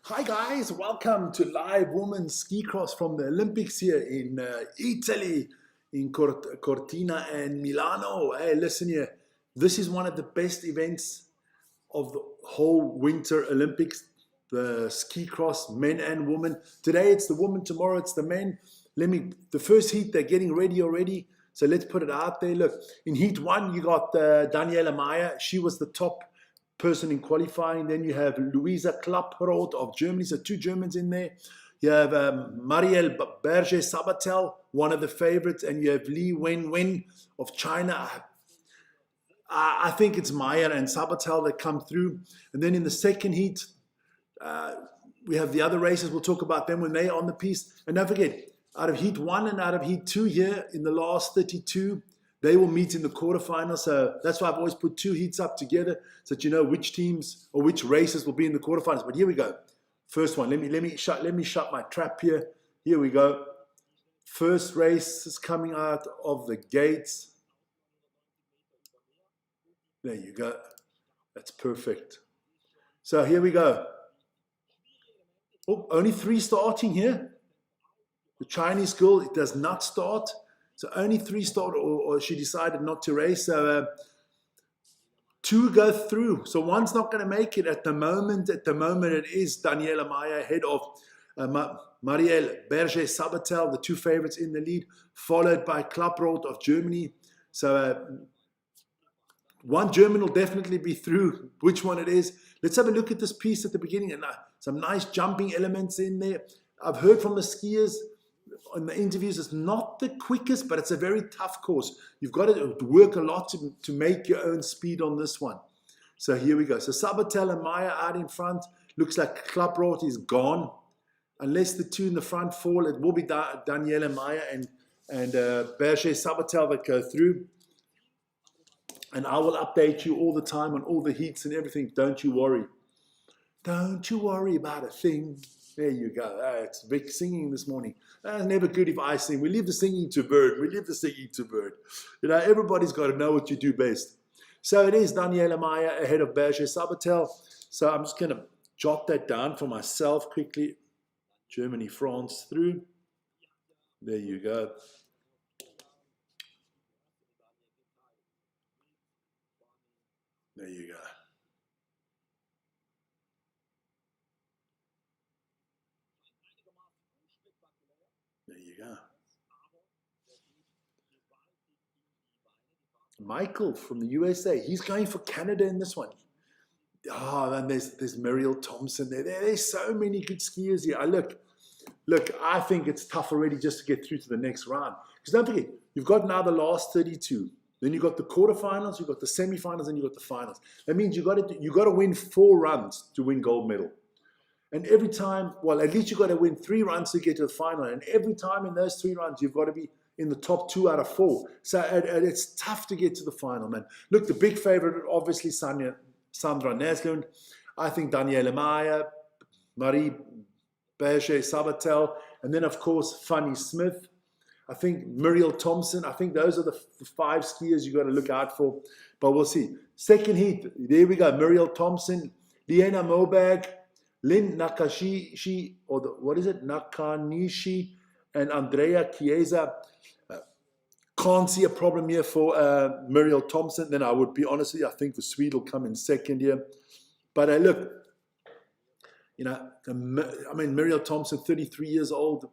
Hi guys, welcome to live women's ski cross from the Olympics here in Italy, in Cortina and Milano. Hey, listen here, this is one of the best events of the whole Winter Olympics, the ski cross, men and women. Today it's the women, tomorrow it's the men. The first heat, they're getting ready already. So let's put it out there. Look, in heat one, you got Daniela Mayer. She was the top person in qualifying. Then you have Luisa Klapproth of Germany. So two Germans in there. You have Marielle Berger-Sabatel, one of the favorites. And you have Li Wenwen of China. I think it's Mayer and Sabatel that come through. And then in the second heat, we have the other races. We'll talk about them when they're on the piece. And don't forget, out of heat one and out of heat two here in the last 32, they will meet in the quarterfinals. So that's why I've always put two heats up together so that you know which teams or which races will be in the quarterfinals. But here we go. First one. Let me shut my trap here. Here we go. First race is coming out of the gates. There you go. That's perfect. So here we go. Oh, only three starting here. The Chinese girl, it does not start. So only three start, or she decided not to race. So two go through. So one's not going to make it at the moment. At the moment, it is Daniela Mayer ahead of Marielle Berger-Sabatel, the two favorites in the lead, followed by Klapproth of Germany. So one German will definitely be through. Which one it is? Let's have a look at this piece at the beginning. And some nice jumping elements in there. I've heard from the skiers in the interviews, it's not the quickest, but it's a very tough course. You've got to work a lot to make your own speed on this one. So here we go. So Sabatel and Mayer out in front. Looks like Klapproth is gone. Unless the two in the front fall, it will be Daniela Mayer and Berger-Sabatel that go through. And I will update you all the time on all the heats and everything. Don't you worry. Don't you worry about a thing. There you go. It's Vic singing this morning. That's never good if I sing. We leave the singing to Bird. We leave the singing to Bird. You know, everybody's got to know what you do best. So it is Daniela Mayer ahead of Berger-Sabatel. So I'm just going to jot that down for myself quickly. Germany, France through. There you go. There you go. There you go. Michael from the USA, he's going for Canada in this one. Oh, and there's Muriel Thompson there. There's so many good skiers here. Look, I think it's tough already just to get through to the next round. Because don't forget, you've got now the last 32. Then you've got the quarterfinals, you've got the semifinals, and you've got the finals. That means you got to win 4 runs to win gold medal. And every time, well, at least you've got to win 3 runs to get to the final. And every time in those 3 runs, you've got to be in the top 2 out of 4. So it's tough to get to the final, man. Look, the big favorite, obviously, Sandra Naslund. I think Daniela Mayer, Marie Berger-Sabatel, and then, of course, Fanny Smith. I think Muriel Thompson. I think those are the 5 skiers you've got to look out for. But we'll see. Second heat, there we go. Muriel Thompson, Liana Moberg, Lynn Nakanishi, Nakanishi, and Andrea Chiesa. Can't see a problem here for Muriel Thompson. Then I would be honest with you, I think the Swede will come in second here. But look, you know, I mean, Muriel Thompson, 33 years old,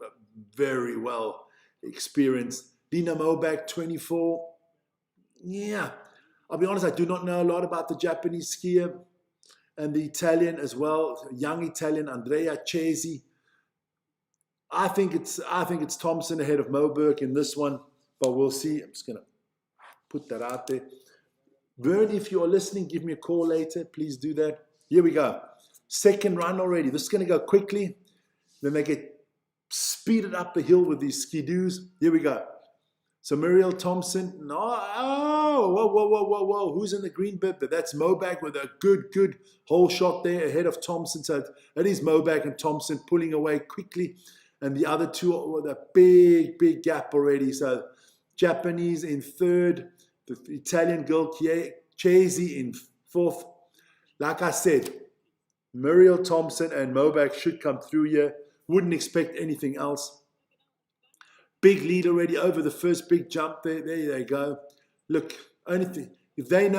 very well experienced. Lina Moberg, 24. Yeah, I'll be honest, I do not know a lot about the Japanese skier. And the Italian as well, young Italian, Andrea Chesi. I think it's Thompson ahead of Moberg in this one, but we'll see. I'm just going to put that out there. Vern, if you are listening, give me a call later. Please do that. Here we go. Second run already. This is going to go quickly. Then they get speeded up the hill with these skidoos. Here we go. So Muriel Thompson, whoa. Who's in the green bib? That's Moberg with a good whole shot there ahead of Thompson. So it is Moberg and Thompson pulling away quickly. And the other two are with a big gap already. So Japanese in third, the Italian girl Chiesi in fourth. Like I said, Muriel Thompson and Mobach should come through here. Wouldn't expect anything else. Big lead already over the first big jump there. There they go. Look, only thing, if they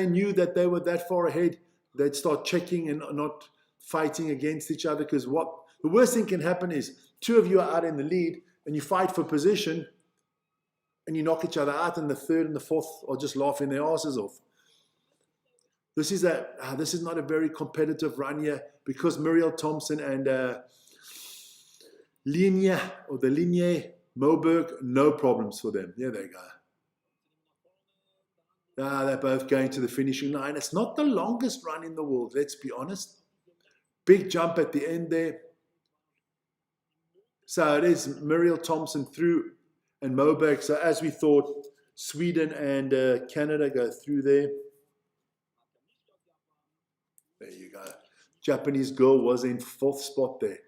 knew that they were that far ahead, they'd start checking and not fighting against each other. Because what the worst thing can happen is two of you are out in the lead and you fight for position and you knock each other out, and the third and the fourth are just laughing their asses off. This is not a very competitive run here because Muriel Thompson and Linie Moberg, no problems for them. There they go. They're both going to the finishing line. It's not the longest run in the world, let's be honest. Big jump at the end there. So it is Muriel Thompson through and Moberg. So as we thought, Sweden and Canada go through there. There you go. Japanese girl was in 4th spot there.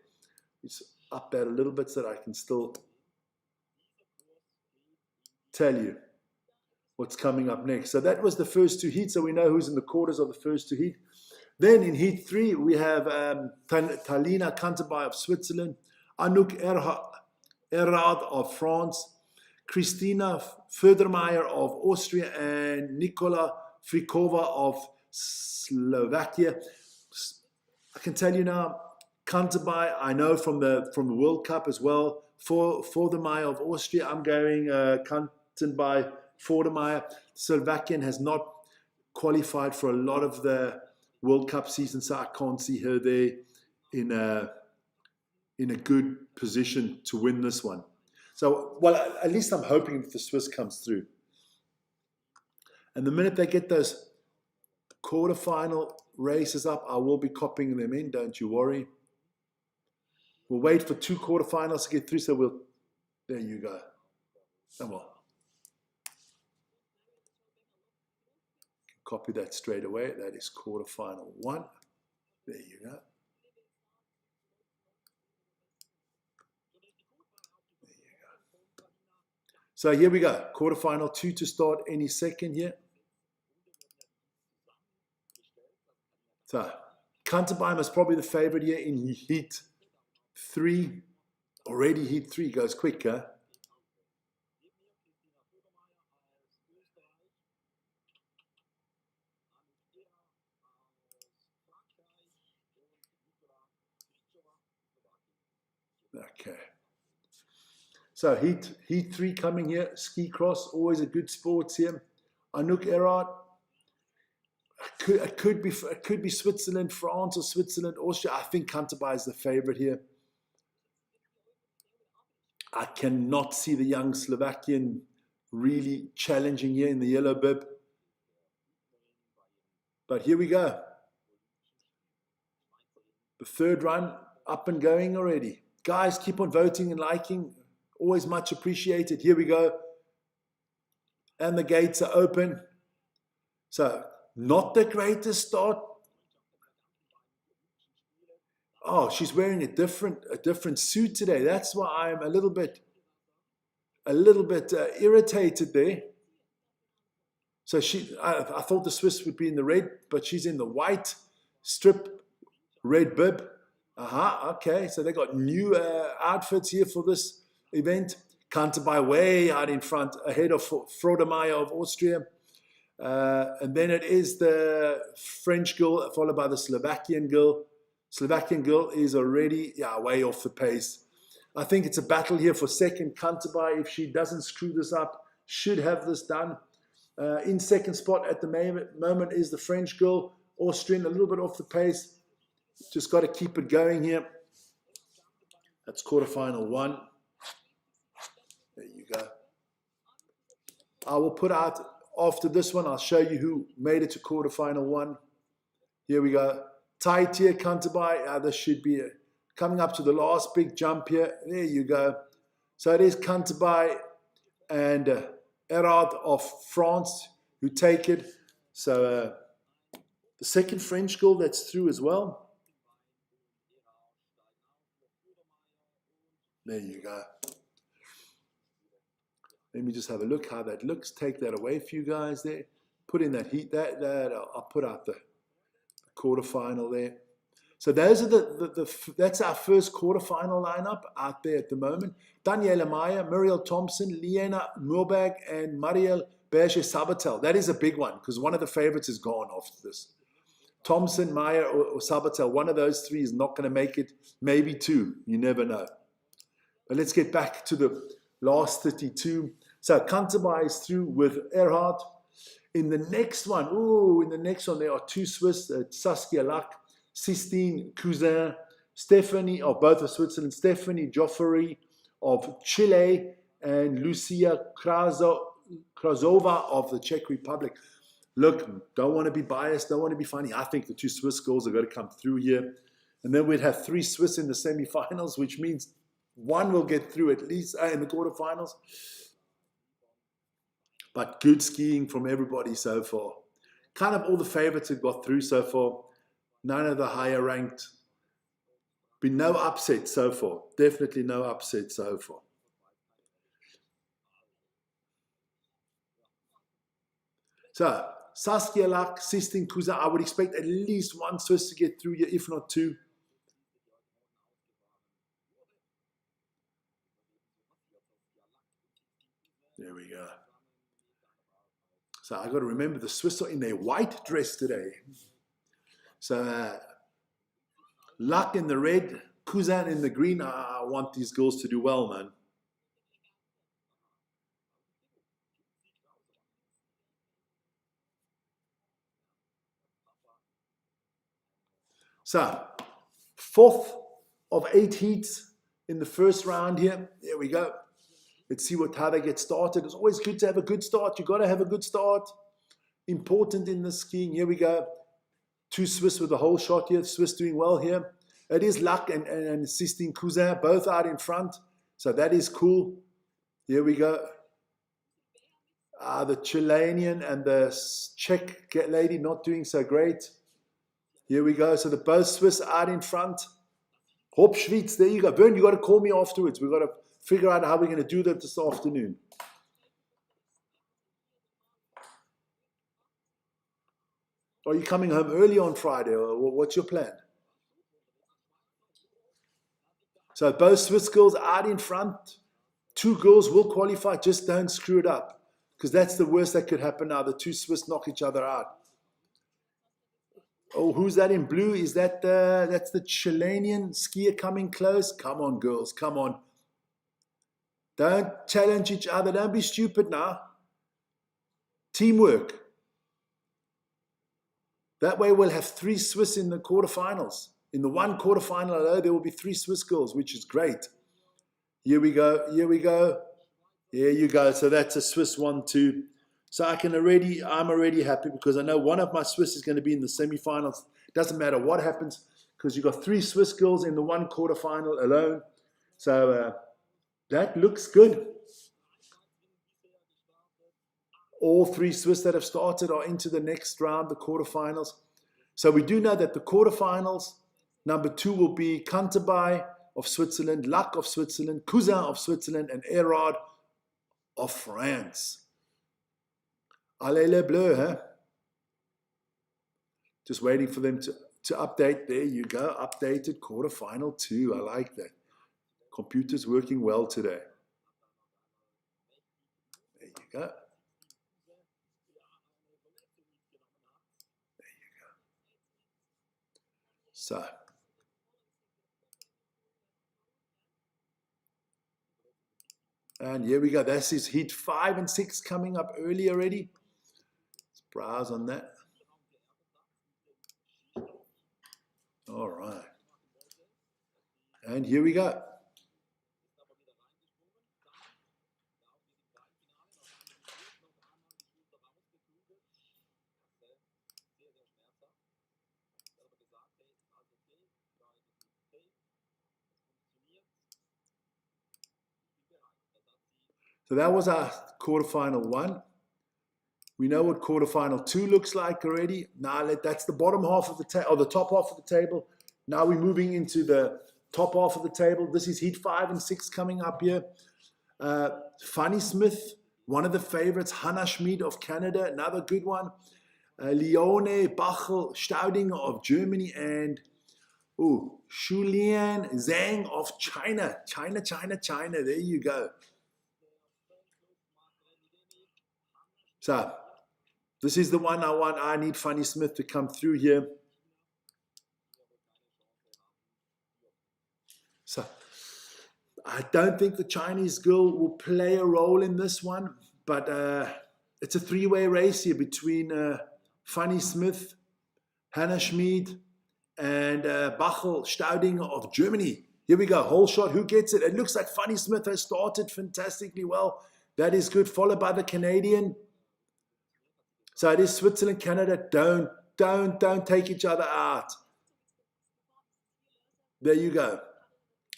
It's up that a little bit so that I can still tell you what's coming up next. So that was the first 2 heats, so we know who's in the quarters of the first 2 heats. Then in heat 3, we have Talina Kanterby of Switzerland, Anouk Erhard of France, Christina Födermeier of Austria, and Nikola Frikova of Slovakia. I can tell you now, Kanterby, I know from the World Cup as well. For the Maya of Austria, I'm going Kanterby for the Maya. Slovakian has not qualified for a lot of the World Cup season, so I can't see her there in a good position to win this one. So, well, at least I'm hoping that the Swiss comes through. And the minute they get those quarterfinal races up, I will be copying them in, don't you worry. We'll wait for 2 quarterfinals to get through, so there you go. Come on. Copy that straight away. That is quarterfinal 1. There you go. There you go. So here we go. Quarterfinal 2 to start any second here. So Kanterby is probably the favorite here in heat 3. Already heat 3 goes quick, huh? Okay. So heat 3 coming here. Ski cross, always a good sport here. Anouk Erhard. It could be Switzerland, France, or Switzerland, Austria. I think Kanterby is the favorite here. I cannot see the young Slovakian really challenging here in the yellow bib. But here we go. The 3rd run up and going already. Guys, keep on voting and liking. Always much appreciated. Here we go. And the gates are open. So, not the greatest start. Oh, she's wearing a different suit today. That's why I'm a little bit irritated there. So I thought the Swiss would be in the red, but she's in the white strip, red bib. Okay. So they got new outfits here for this event. Kanterby way out in front, ahead of Frodemeyer of Austria. And then it is the French girl, followed by the Slovakian girl. Slovakian girl is already way off the pace. I think it's a battle here for second. Kanterby, if she doesn't screw this up, should have this done. In second spot at the moment is the French girl. Austrian, a little bit off the pace. Just got to keep it going here. That's quarterfinal 1. There you go. I will put out, after this one, I'll show you who made it to quarterfinal 1. Here we go. Tight here, Kanterby. This should be coming up to the last big jump here. There you go. So it is Kanterby and Erhard of France who take it. So the second French girl that's through as well. There you go. Let me just have a look how that looks. Take that away for you guys there. Put in that heat. I'll put out the quarterfinal there. So those are that's our first quarterfinal lineup out there at the moment. Daniela Meyer, Muriel Thompson, Liana Moorberg, and Marielle Berger-Sabatel. That is a big one because one of the favorites is gone after this. Thompson, Meyer, or Sabatel, one of those three is not going to make it. Maybe two. You never know. But let's get back to the last 32. So Kanterba is through with Erhard. In the next one, there are two Swiss, Saskia Lack, Sistine Cousin, Stephanie, of both of Switzerland, Stephanie Joffrey of Chile, and Lucia Krasova of the Czech Republic. Look, don't want to be biased, don't want to be funny. I think the two Swiss girls are going to come through here. And then we'd have three Swiss in the semifinals, which means one will get through at least in the quarterfinals. But good skiing from everybody so far. Kind of all the favorites have got through so far. None of the higher ranked. Been no upset so far. Definitely no upset so far. So, Saskia Lack, Sistine Cousin. I would expect at least one Swiss to get through here, if not two. There we go. So I got to remember the Swiss are in their white dress today. So Lack in the red, Cousin in the green. I want these girls to do well, man. So 4th of 8 heats in the first round here. There we go. Let's see how they get started. It's always good to have a good start. You've got to have a good start. Important in the skiing. Here we go. Two Swiss with the whole shot here. Swiss doing well here. It is Lack and Sistine Cousin, both out in front. So that is cool. Here we go. The Chilean and the Czech lady not doing so great. Here we go. So the both Swiss out in front. Hop Schweiz, there you go. Bern, you got to call me afterwards. We've got to figure out how we're going to do that this afternoon. Are you coming home early on Friday, or what's your plan? So both Swiss girls out in front. Two girls will qualify. Just don't screw it up, because that's the worst that could happen now. The two Swiss knock each other out. Oh, who's that in blue? Is that that's the Chilean skier coming close? Come on, girls, come on. Don't challenge each other. Don't be stupid now. Teamwork. That way we'll have 3 Swiss in the quarterfinals. In the one quarterfinal alone, there will be 3 Swiss girls, which is great. Here we go. Here we go. There you go. So that's a Swiss 1-2. So I'm already happy because I know one of my Swiss is going to be in the semifinals. Doesn't matter what happens because you've got 3 Swiss girls in the one quarterfinal alone. So that looks good. All 3 Swiss that have started are into the next round, the quarterfinals. So we do know that the quarterfinals, number 2 will be Kanterba of Switzerland, Lack of Switzerland, Cousin of Switzerland, and Erhard of France. Allez les Bleus, huh? Just waiting for them to update. There you go, updated quarterfinal 2. I like that. Computer's working well today. There you go. There you go. So. And here we go. This is heat 5 and 6 coming up early already. Let's browse on that. All right. And here we go. So that was our quarterfinal 1. We know what quarterfinal 2 looks like already. Now that's the bottom half of the table, or the top half of the table. Now we're moving into the top half of the table. This is heat 5 and 6 coming up here. Fanny Smith, one of the favorites. Hannah Schmid of Canada, another good one. Leone Bachel Staudinger of Germany, and Oh, Shulian Zhang of China. China. There you go. So, this is the one I want. I need Fanny Smith to come through here. So, I don't think the Chinese girl will play a role in this one, but it's a three-way race here between Fanny Smith, Hannah Schmid, and Bachel Staudinger of Germany. Here we go, whole shot. Who gets it? It looks like Fanny Smith has started fantastically well. That is good, followed by the Canadian. So it is Switzerland, Canada. Don't take each other out. There you go.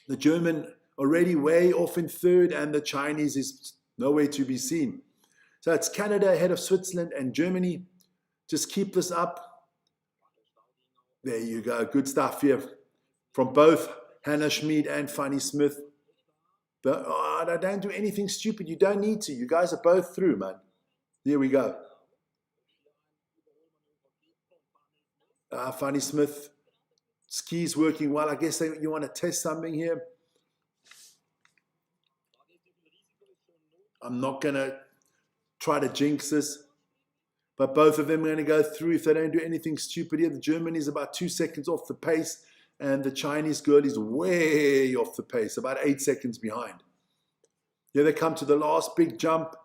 The German already way off in third, and the Chinese is nowhere to be seen. So it's Canada ahead of Switzerland and Germany. Just keep this up. There you go. Good stuff here from both Hannah Schmid and Fanny Smith. But don't do anything stupid. You don't need to. You guys are both through, man. Here we go. Fanny Smith. Skis working well. I guess you want to test something here. I'm not going to try to jinx this. But both of them are going to go through if they don't do anything stupid here. The German is about 2 seconds off the pace. And the Chinese girl is way off the pace, about 8 seconds behind. Here they come to the last big jump.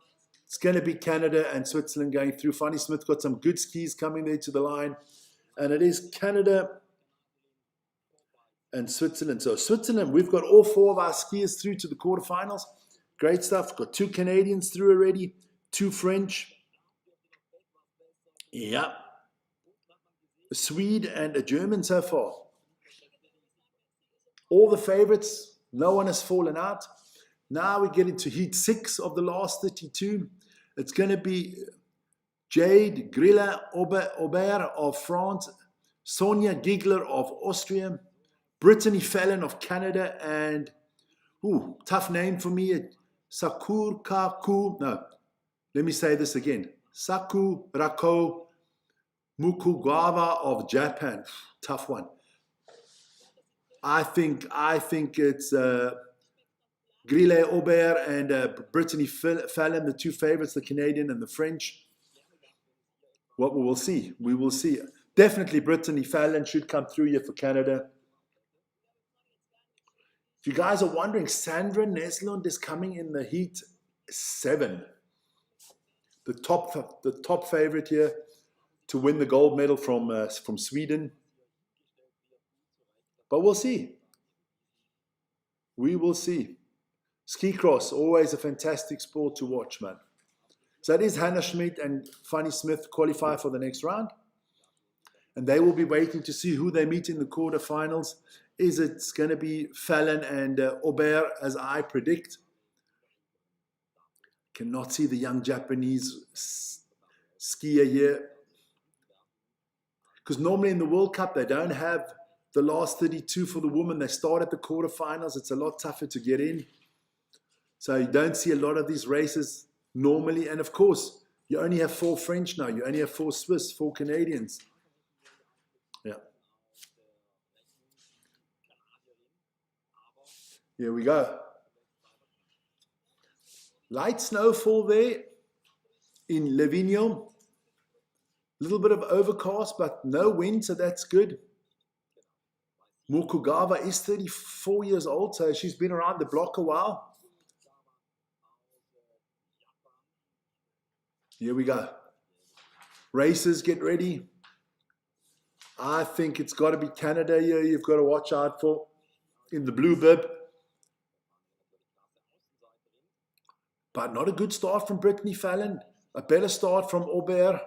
It's going to be Canada and Switzerland going through. Fanny Smith got some good skis coming there to the line. And it is Canada and Switzerland. So Switzerland, we've got all 4 of our skiers through to the quarterfinals. Great stuff. We've got 2 Canadians through already, 2 French. Yeah. A Swede and a German so far. All the favorites. No one has fallen out. Now we get into heat 6 of the last 32. It's going to be Jade Griller-Aubert of France, Sonia Gigler of Austria, Brittany Fallon of Canada, and, tough name for me, Sakurako, no, let me say this again, Sakurako Mukugawa of Japan. Tough one. I think it's Griller-Aubert and Brittany Fallon, the 2 favorites, the Canadian and the French. What we will see. We will see. Definitely Brittany Fallon should come through here for Canada. If you guys are wondering, Sandra Neslund is coming in the heat 7. The top favorite here to win the gold medal from Sweden. But we'll see. We will see. Ski cross, always a fantastic sport to watch, man. So it is Hannah Schmid and Fanny Smith qualify for the next round. And they will be waiting to see who they meet in the quarterfinals. Is it going to be Fallon and Aubert, as I predict? Cannot see the young Japanese skier here. Because normally in the World Cup, they don't have the last 32 for the women. They start at the quarterfinals. It's a lot tougher to get in. So you don't see a lot of these races normally. And of course, you only have 4 French now. You only have 4 Swiss, 4 Canadians. Yeah. Here we go. Light snowfall there in Livigno. A little bit of overcast, but no wind, so that's good. Mukugawa is 34 years old, so she's been around the block a while. Here we go. Racers, get ready. I think it's got to be Canada here. You've got to watch out for in the blue bib. But not a good start from Brittany Fallon. A better start from Aubert,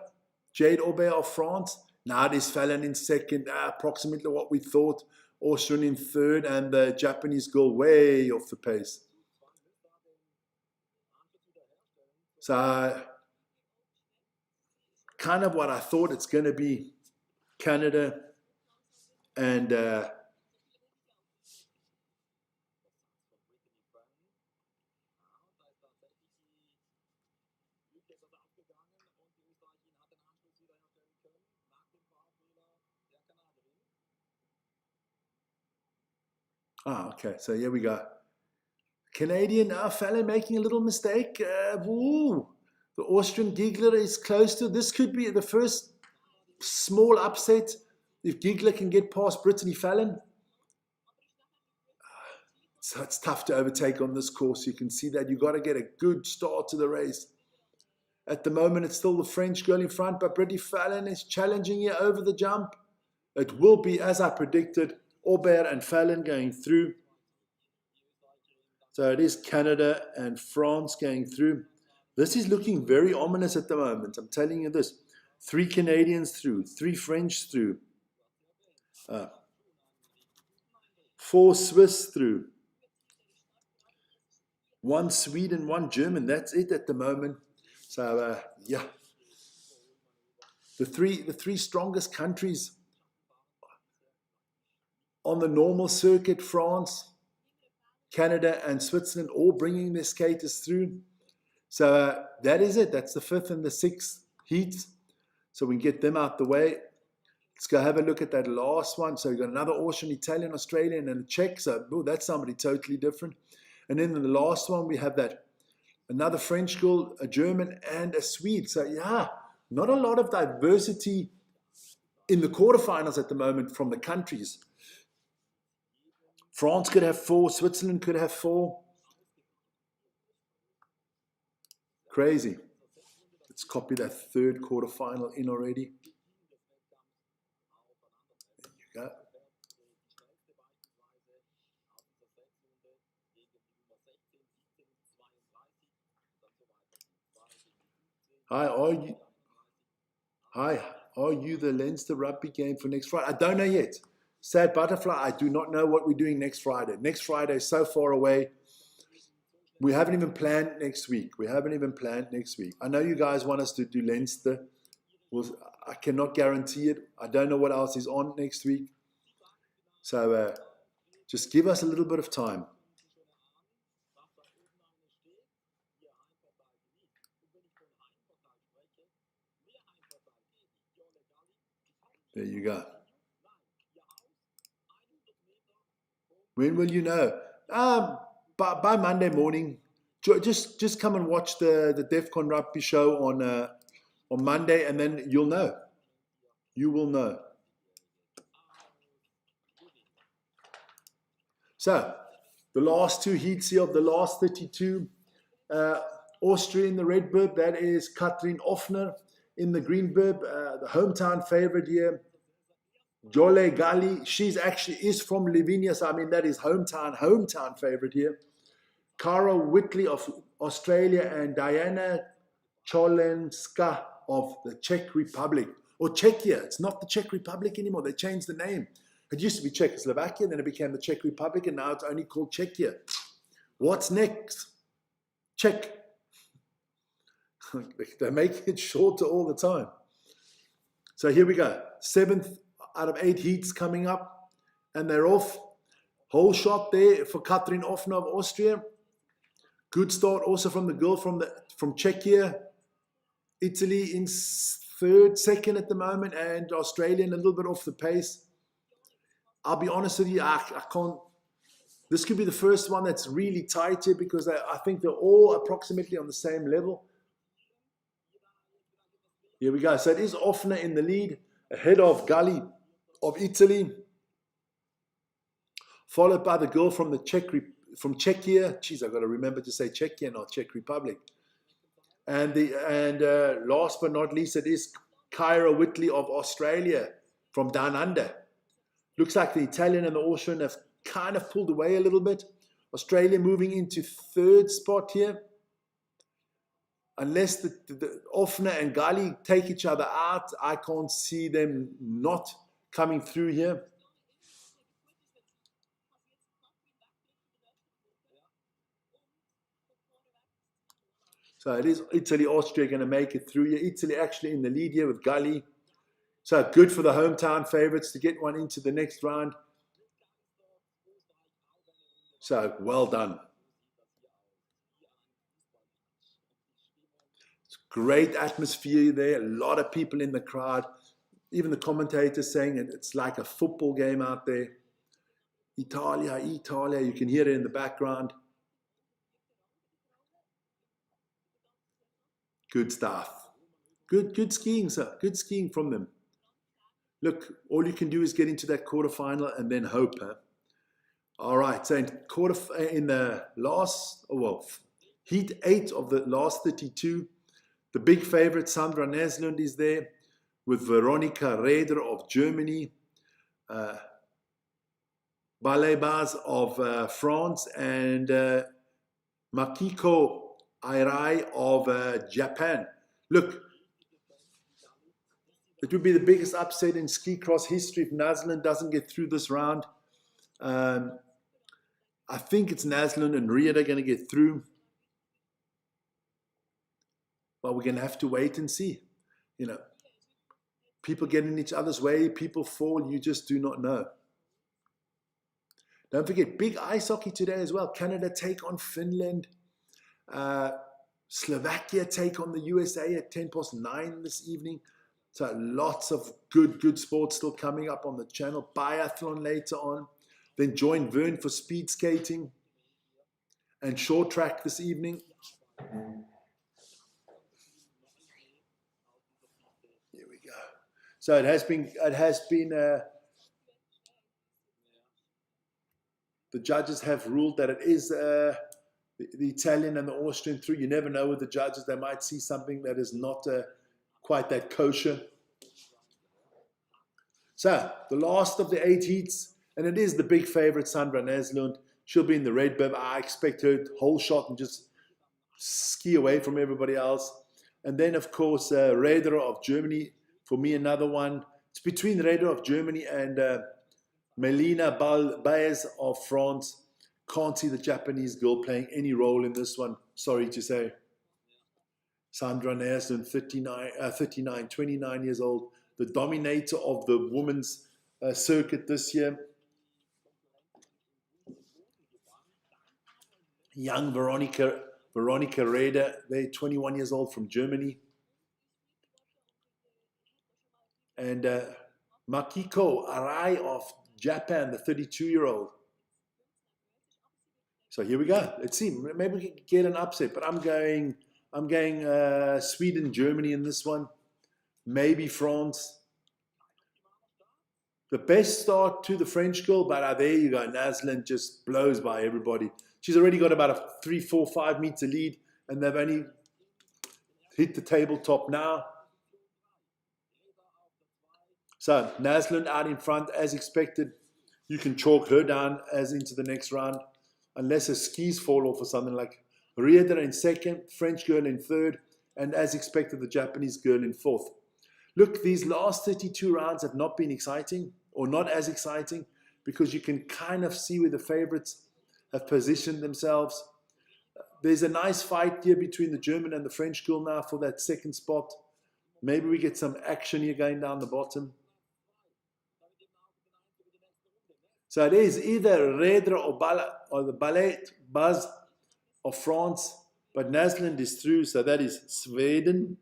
Jade Aubert of France. Now it is Fallon in second, approximately what we thought. Austrian in third, and the Japanese girl way off the pace. So, kind of what I thought it's going to be Canada and Okay, so here we go. Canadian Fallon making a little mistake. Ooh, the Austrian Giegler is close to. This could be the first small upset if Giegler can get past Brittany Fallon. So it's tough to overtake on this course. You can see that you've got to get a good start to the race. At the moment, it's still the French girl in front, but Brittany Fallon is challenging here over the jump. It will be, as I predicted, Aubert and Fallon going through. So it is Canada and France going through. This is looking very ominous at the moment. I'm telling you this. 3 Canadians through, 3 French through, 4 Swiss through, 1 Sweden, 1 German. That's it at the moment. So, yeah. The three strongest countries on the normal circuit, France, Canada, and Switzerland, all bringing their skaters through. So that is it. That's the 5th and the 6th heats. So we can get them out the way. Let's go have a look at that last one. So we've got another Austrian, Italian, Australian, and a Czech. So that's somebody totally different. And then in the last one, we have that another French girl, a German, and a Swede. So yeah, not a lot of diversity in the quarterfinals at the moment from the countries. France could have 4. Switzerland could have 4. Crazy. Let's copy that 3rd quarterfinal in already. There you go. Hi, are you the Leinster rugby game for next Friday? I don't know yet. Sad Butterfly, I do not know what we're doing next Friday. Next Friday is so far away. We haven't even planned next week. I know you guys want us to do Leinster. I cannot guarantee it. I don't know what else is on next week. So just give us a little bit of time. There you go. When will you know? By Monday morning. Just come and watch the DEFCON Rugby show on Monday, and then you'll know. You will know. So, the last 2 heats here of the last 32. Austria in the red bib, that is Katrin Offner. In the green bib, the hometown favorite here, Jole Gali. She's actually is from Lavinia, so I mean that is hometown favorite here. Cara Whitley of Australia and Diana Cholenska of the Czech Republic. Or Czechia. It's not the Czech Republic anymore. They changed the name. It used to be Czechoslovakia, then it became the Czech Republic, and now it's only called Czechia. What's next? Czech. They make it shorter all the time. So here we go. 7th out of 8 heats coming up, and they're off. Whole shot there for Katrin Offner of Austria. Good start also from the girl from Czechia. Italy in 3rd, 2nd at the moment, and Australia a little bit off the pace. I'll be honest with you, I can't. This could be the first one that's really tight here because I think they're all approximately on the same level. Here we go. So it is Offner in the lead, ahead of Galli of Italy, followed by the girl from Czechia. Geez, I've got to remember to say Czechia, not Czech Republic. And last but not least, it is Kyra Whitley of Australia from Down Under. Looks like the Italian and the Austrian have kind of pulled away a little bit. Australia moving into 3rd spot here. Unless the Offner and Gali take each other out, I can't see them not coming through here. So it is Italy, Austria going to make it through here. Italy actually in the lead here with Gali. So good for the hometown favorites to get one into the next round. So well done. Great atmosphere there. A lot of people in the crowd. Even the commentators saying it's like a football game out there. Italia, Italia. You can hear it in the background. Good stuff. Good skiing, sir. Good skiing from them. Look, all you can do is get into that quarterfinal and then hope. Huh? All right. So in the last, heat 8 of the last 32, the big favorite Sandra Neslund is there with Veronika Reder of Germany, Ballet Baz of France, and Makiko Airai of Japan. Look, it would be the biggest upset in ski cross history if Naslund doesn't get through this round. I think it's Naslund and Reda going to get through. But we're going to have to wait and see. You know, people get in each other's way, people fall, you just do not know. Don't forget, big ice hockey today as well. Canada take on Finland. Slovakia take on the USA at 9:10 this evening. So lots of good sports still coming up on the channel. Biathlon later on. Then join Vern for speed skating and short track this evening. Here we go. So it has been the judges have ruled that it is the Italian and the Austrian through. You never know with the judges. They might see something that is not quite that kosher. So the last of the 8 heats, and it is the big favorite, Sandra Neslund. She'll be in the red bib. I expect her to whole shot and just ski away from everybody else. And then, of course, Reder of Germany. For me, another one. It's between Reder of Germany and Melina Baez of France. Can't see the Japanese girl playing any role in this one, sorry to say. Sandra Neslund, 29 years old, the dominator of the women's circuit this year. Young Veronika Reder, they're 21 years old from Germany. And Makiko Arai of Japan, the 32-year-old. So here we go. Let's see. Maybe we can get an upset, but I'm going Sweden, Germany in this one. Maybe France. The best start to the French girl, but there you go. Naslund just blows by everybody. She's already got about a 3, 4, 5 meter lead, and they've only hit the tabletop now. So Naslund out in front as expected. You can chalk her down as into the next round, unless her skis fall off or something. Like Rieder in second, French girl in third, and as expected, the Japanese girl in fourth. Look, these last 32 rounds have not been exciting, or not as exciting, because you can kind of see where the favorites have positioned themselves. There's a nice fight here between the German and the French girl now for that second spot. Maybe we get some action here going down the bottom. So it is either Reder or the Ballet Baz of France, but Naslund is through, so that is Sweden.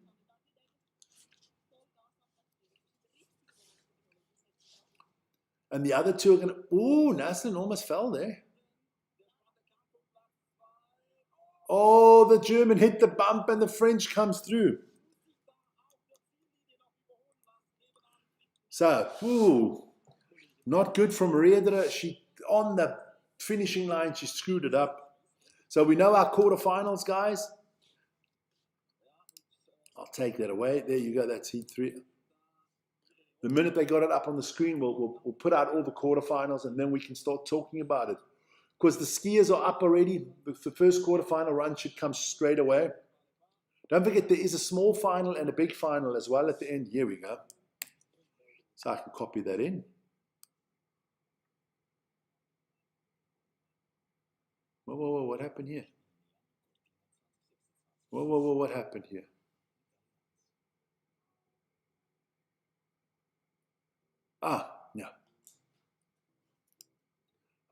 And the other two are going to... Ooh, Naslund almost fell there. Oh, the German hit the bump and the French comes through. So, ooh, not good from Rieder. She, on the finishing line, she screwed it up. So we know our quarterfinals, guys. I'll take that away. There you go. That's heat 3. The minute they got it up on the screen, we'll put out all the quarterfinals, and then we can start talking about it. Because the skiers are up already. The first quarterfinal run should come straight away. Don't forget, there is a small final and a big final as well at the end. Here we go. So I can copy that in. Whoa, what happened here? Whoa, what happened here? Yeah.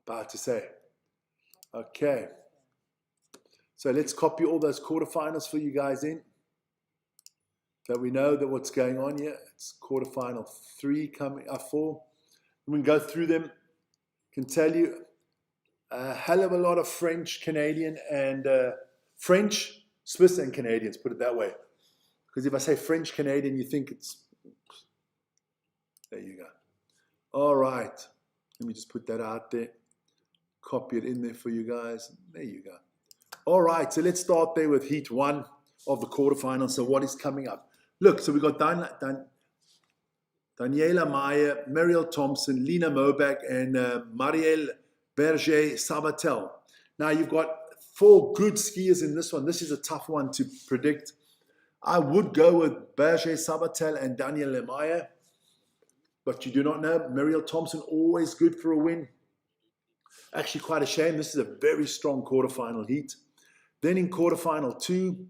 About to say. Okay. So let's copy all those quarterfinals for you guys in. So we know that what's going on here. It's quarterfinal 3 coming up 4. We can go through them. Can tell you a hell of a lot of French, Canadian, and French, Swiss, and Canadians, put it that way. Because if I say French, Canadian, you think it's, there you go. All right. Let me just put that out there. Copy it in there for you guys. There you go. All right, so let's start there with heat 1 of the quarterfinals. So what is coming up? Look, so we got Daniela Mayer, Marielle Thompson, Lena Mobach, and Marielle Berger-Sabatel. Now you've got 4 good skiers in this one. This is a tough one to predict. I would go with Berger-Sabatel and Daniela Mayer, but you do not know. Marielle Thompson, always good for a win. Actually, quite a shame. This is a very strong quarterfinal heat. Then in quarterfinal 2,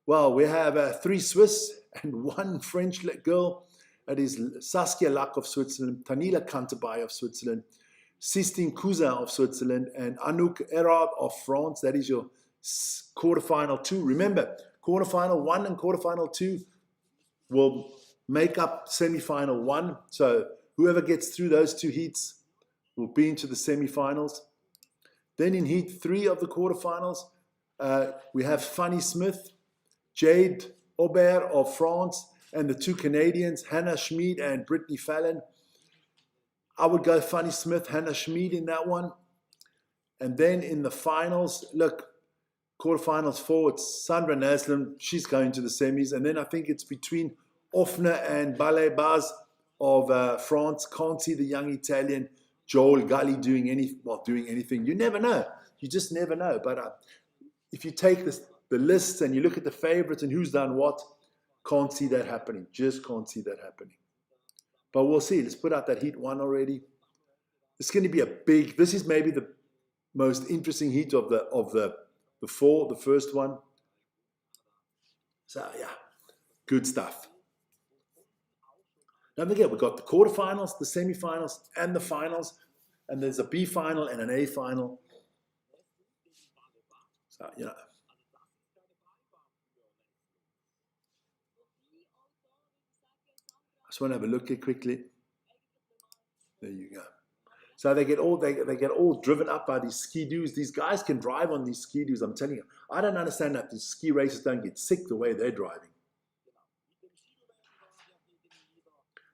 well, we have 3 Swiss and 1 French girl. That is Saskia Lack of Switzerland, Tanila Kanterbay of Switzerland, Sistine Cousin of Switzerland, and Anouk Erard of France. That is your quarterfinal 2. Remember, quarterfinal 1 and quarterfinal 2 will make up semifinal 1. So whoever gets through those 2 heats will be into the semifinals. Then in heat 3 of the quarterfinals, we have Fanny Smith, Jade Aubert of France, and the 2 Canadians, Hannah Schmid and Brittany Fallon. I would go Fanny Smith, Hannah Schmid in that one. And then in the finals, look, quarterfinals 4, it's Sandra Naslem. She's going to the semis. And then I think it's between Offner and Ballet Baz of France. Can't see the young Italian Joel Gully doing anything. You never know. You just never know. But if you take the lists and you look at the favorites and who's done what, can't see that happening. Just can't see that happening. But we'll see. Let's put out that heat 1 already. It's going to be a big. This is maybe the most interesting heat of the 4, the first one. So yeah, good stuff. Don't forget, we've got the quarterfinals, the semifinals, and the finals. And there's a B final and an A final. So, you know. I just want to have a look here quickly. There you go. So they get all driven up by these ski-doos. These guys can drive on these ski-doos, I'm telling you. I don't understand that these ski racers don't get sick the way they're driving.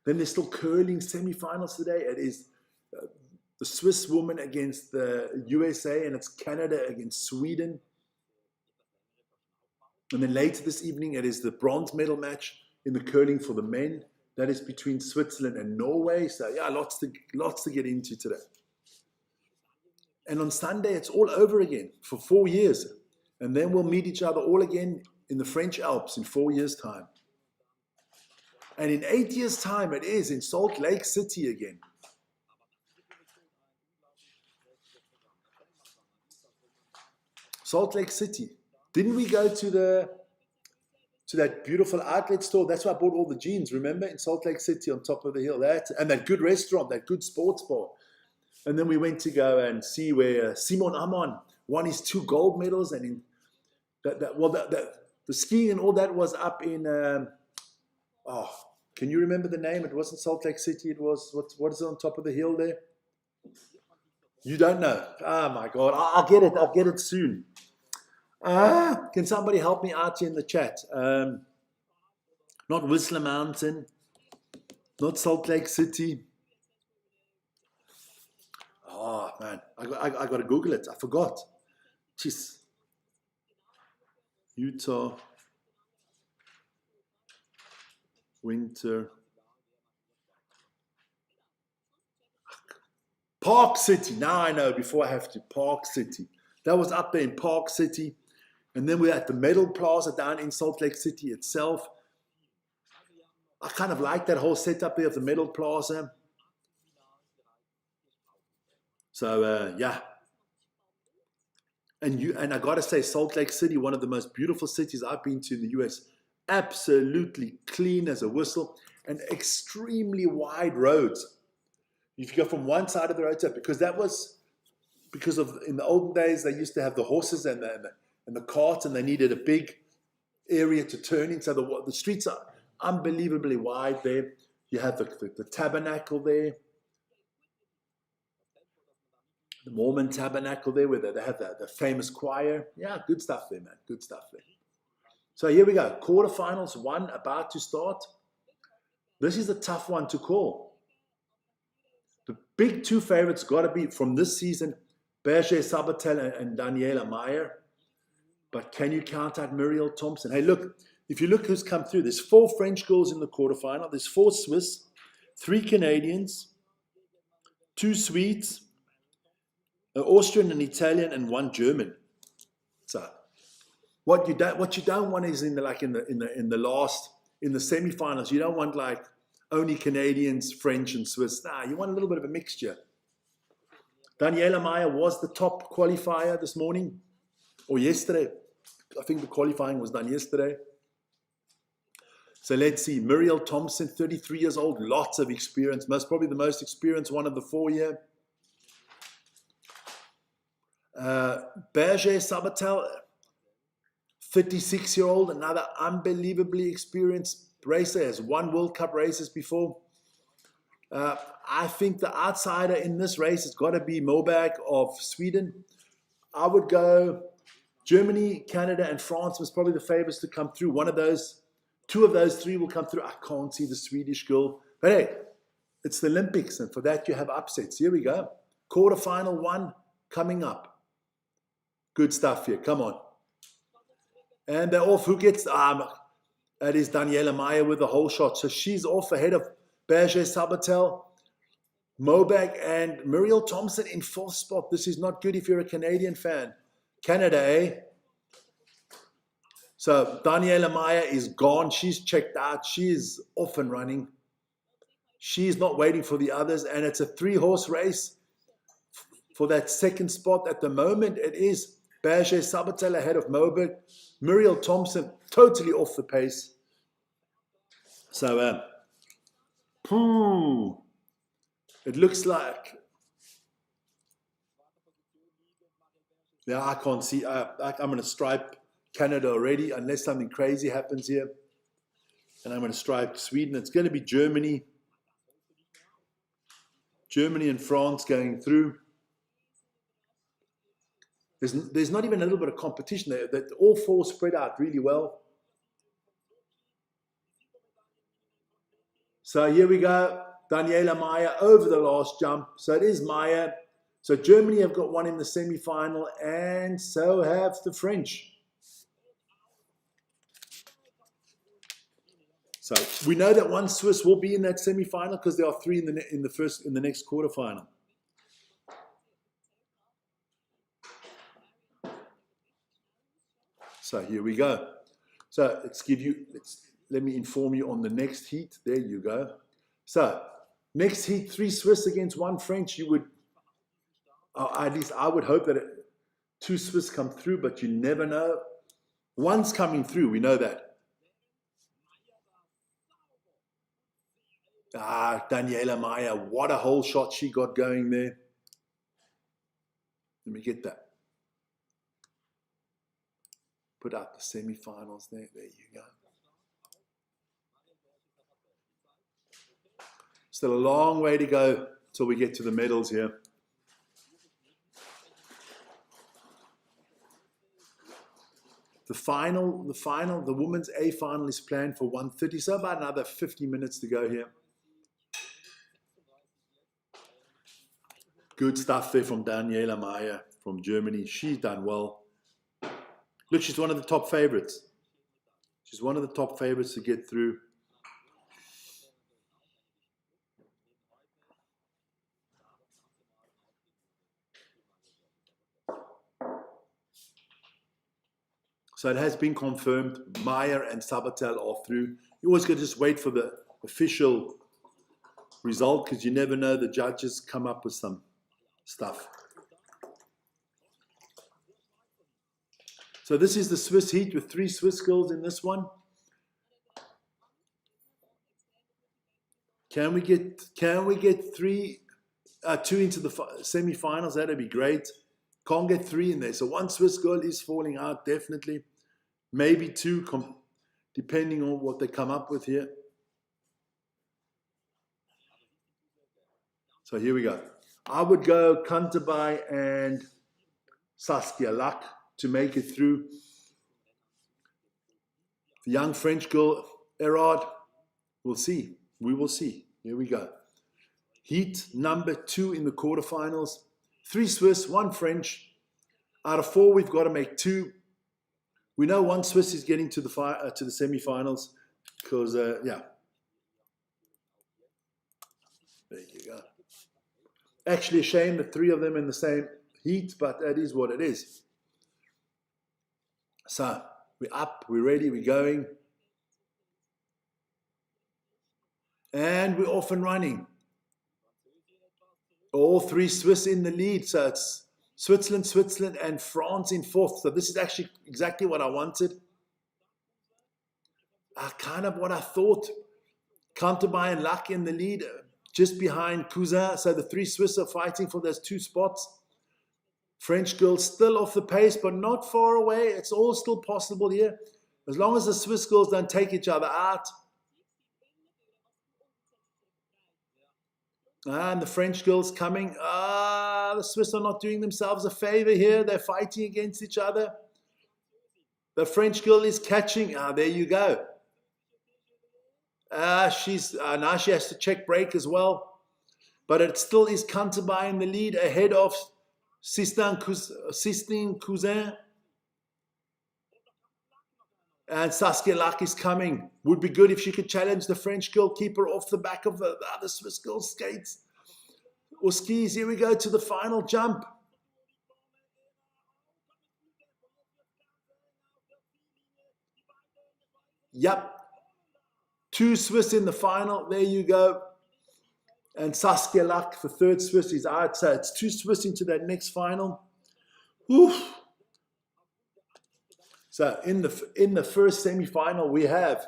Then there's still curling semifinals today. It is the Swiss woman against the USA, and it's Canada against Sweden. And then later this evening, it is the bronze medal match in the curling for the men. That is between Switzerland and Norway. So yeah, lots to get into today. And on Sunday, it's all over again for 4 years. And then we'll meet each other all again in the French Alps in 4 years' time. And in 8 years' time, it is in Salt Lake City again. Salt Lake City. Didn't we go to that beautiful outlet store? That's where I bought all the jeans, remember? In Salt Lake City on top of the hill. And that good restaurant, that good sports bar. And then we went to go and see where Simon Amon won his 2 gold medals. And the skiing and all that was up in... can you remember the name? It wasn't Salt Lake City. It was, what is it on top of the hill there? You don't know. Oh my God. I'll get it. I'll get it soon. Can somebody help me out here in the chat? Not Whistler Mountain. Not Salt Lake City. Oh man. I got to Google it. I forgot. Jeez. Utah. Winter. Park City. Now I know, before I have to. Park City. That was up there in Park City. And then we're at the Medal Plaza down in Salt Lake City itself. I kind of like that whole setup there of the Medal Plaza. So, yeah. And I got to say, Salt Lake City, one of the most beautiful cities I've been to in the US. Absolutely clean as a whistle and extremely wide roads. If you go from one side of the road to because in the olden days, they used to have the horses and the carts, and they needed a big area to turn in. So the streets are unbelievably wide there. You have the tabernacle there. Mormon Tabernacle there, where they have the famous choir. Yeah, good stuff there, man. Good stuff there. So here we go. Quarterfinals 1 about to start. This is a tough one to call. The big 2 favorites got to be from this season, Berger Sabatel and Daniela Meyer. But can you count out Muriel Thompson? Hey, look, if you look who's come through, there's 4 French girls in the quarterfinal. There's 4 Swiss, 3 Canadians, 2 Swedes, an Austrian, an Italian, and 1 German. So what you don't want is in the semifinals. You don't want like only Canadians, French, and Swiss. Nah, you want a little bit of a mixture. Daniela Meyer was the top qualifier this morning or yesterday. I think the qualifying was done yesterday. So let's see. Muriel Thompson, 33 years old, lots of experience. Probably the most experienced one of the 4 here. Berger Sabatel, 36-year-old, another unbelievably experienced racer, has won World Cup races before. I think the outsider in this race has got to be Moberg of Sweden. I would go Germany, Canada, and France was probably the favorites to come through. 2 of those 3 will come through. I can't see the Swedish girl. But hey, it's the Olympics, and for that you have upsets. Here we go. Quarterfinal 1 coming up. Good stuff here. Come on. And they're off. Who gets... that is Daniela Meyer with the whole shot. So she's off ahead of Berger Sabatel, Moberg, and Muriel Thompson in 4th spot. This is not good if you're a Canadian fan. Canada, eh? So Daniela Meyer is gone. She's checked out. She's off and running. She's not waiting for the others. And it's a 3-horse race for that 2nd spot. At the moment, it is Berger Sabatel ahead of Moberg. Muriel Thompson totally off the pace. So, it looks like, yeah, I can't see. I'm going to stripe Canada already, unless something crazy happens here. And I'm going to stripe Sweden. It's going to be Germany. Germany and France going through. There's not even a little bit of competition there. That all 4 spread out really well. So here we go. Daniela Meyer over the last jump. So it is Meyer. So Germany have got 1 in the semi-final, and so have the French. So we know that 1 Swiss will be in that semi-final because there are 3 in the next quarterfinal. So here we go. So let me inform you on the next heat. There you go. So next heat, 3 Swiss against 1 French. You would, at least I would hope that 2 Swiss come through, but you never know. 1's coming through. We know that. Daniela Meyer, what a whole shot she got going there. Let me get that. Put out the semi-finals there. There you go. Still a long way to go till we get to the medals here. The women's A final is planned for 1:30, so about another 50 minutes to go here. Good stuff there from Daniela Meyer from Germany. She's done well. Look, she's one of the top favorites. She's one of the top favorites to get through. So it has been confirmed. Meyer and Sabatel are through. You always got to just wait for the official result because you never know. The judges come up with some stuff. So this is the Swiss heat with 3 Swiss girls in this one. Can we get 2 into the semi-finals? That'd be great. Can't get 3 in there. So 1 Swiss girl is falling out, definitely. Maybe 2, depending on what they come up with here. So here we go. I would go Kanterbai and Saskia Luck to make it through. The young French girl, Erard, we'll see. We will see. Here we go. Heat number 2 in the quarterfinals. 3 Swiss, 1 French. Out of 4, we've got to make 2. We know 1 Swiss is getting to the semi-finals because, yeah. There you go. Actually a shame that 3 of them in the same heat, but that is what it is. So, we're up, we're ready, we're going. And we're off and running. All 3 Swiss in the lead. So it's Switzerland, and France in 4th. So this is actually exactly what I wanted. Kind of what I thought. Kanterbai and Luck in the lead, just behind Cousin. So the 3 Swiss are fighting for those 2 spots. French girls still off the pace, but not far away. It's all still possible here. As long as the Swiss girls don't take each other out. And the French girls coming. The Swiss are not doing themselves a favor here. They're fighting against each other. The French girl is catching. There you go. Now she has to check break as well. But it still is Kanterbai in the lead ahead of Sistine Cousin. And Saskia Luck is coming. Would be good if she could challenge the French girl, keep her off the back of the other Swiss girl's skates. Or skis. Here we go to the final jump. Yep. 2 Swiss in the final. There you go. And Saskia Luck, the 3rd Swiss, is out. So it's 2 Swiss into that next final. Oof. So in the first semi-final, we have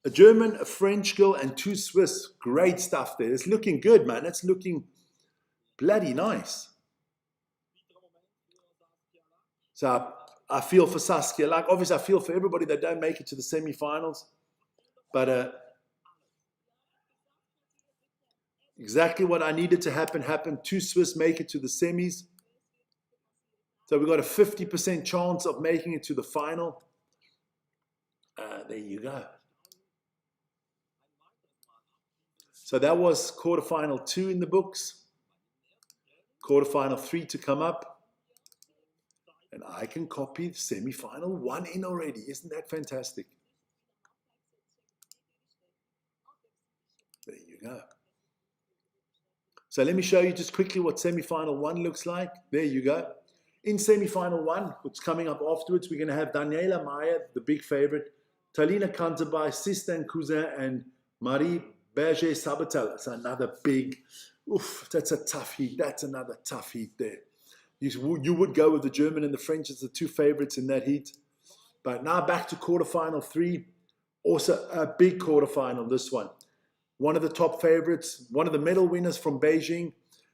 a German, a French girl, and 2 Swiss. Great stuff there. It's looking good, man. It's looking bloody nice. So I feel for Saskia Luck. Obviously, I feel for everybody that don't make it to the semi-finals. But exactly what I needed to happen happened. 2 Swiss make it to the semis. So we've got a 50% chance of making it to the final. There you go. So that was quarterfinal 2 in the books. Quarterfinal 3 to come up. And I can copy semi-final 1 in already. Isn't that fantastic? There you go. So let me show you just quickly what semi-final 1 looks like. There you go. In semi-final 1, what's coming up afterwards, we're going to have Daniela Mayer, the big favorite, Talina Kanterbai, Sistine Cousin, and Marie Berger-Sabatel. That's another big, that's a tough heat. That's another tough heat there. You would go with the German and the French as the 2 favorites in that heat. But now back to quarterfinal 3. Also a big quarterfinal, this one. One of the top favorites, one of the medal winners from Beijing,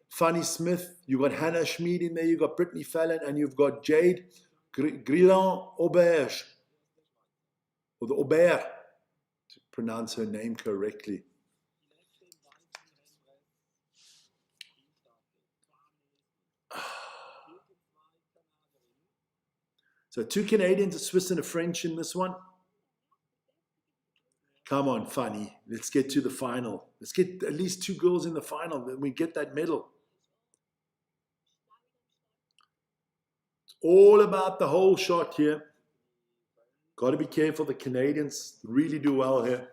Fanny Smith. You've got Hannah Schmid in there. You've got Brittany Fallon. And you've got Jade Grillon-Auberge. Or the Aubert, to pronounce her name correctly. So 2 Canadians, a Swiss and a French in this one. Come on, Fanny. Let's get to the final. Let's get at least 2 girls in the final. Then we get that medal. It's all about the whole shot here. Got to be careful. The Canadians really do well here.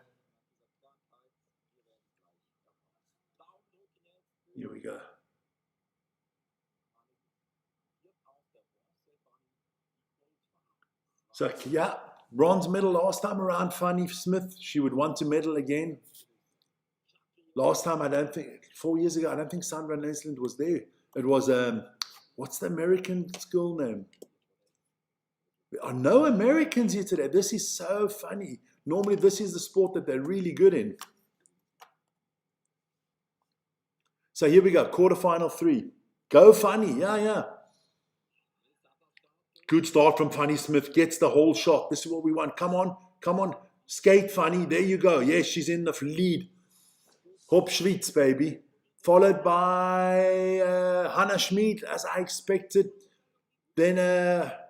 Here we go. So, yeah, bronze medal last time around, Fanny Smith. She would want to medal again. Last time, I don't think, 4 years ago, I don't think Sandra Nesland was there. It was, what's the American girl name? There are no Americans here today. This is so funny. Normally, this is the sport that they're really good in. So here we go, quarterfinal 3. Go Fanny, yeah. Good start from Fanny Smith. Gets the whole shot. This is what we want. Come on. Skate, Fanny. There you go. Yes, she's in the lead. Hop Schwitz, baby. followed by Hannah Schmid, as I expected. Then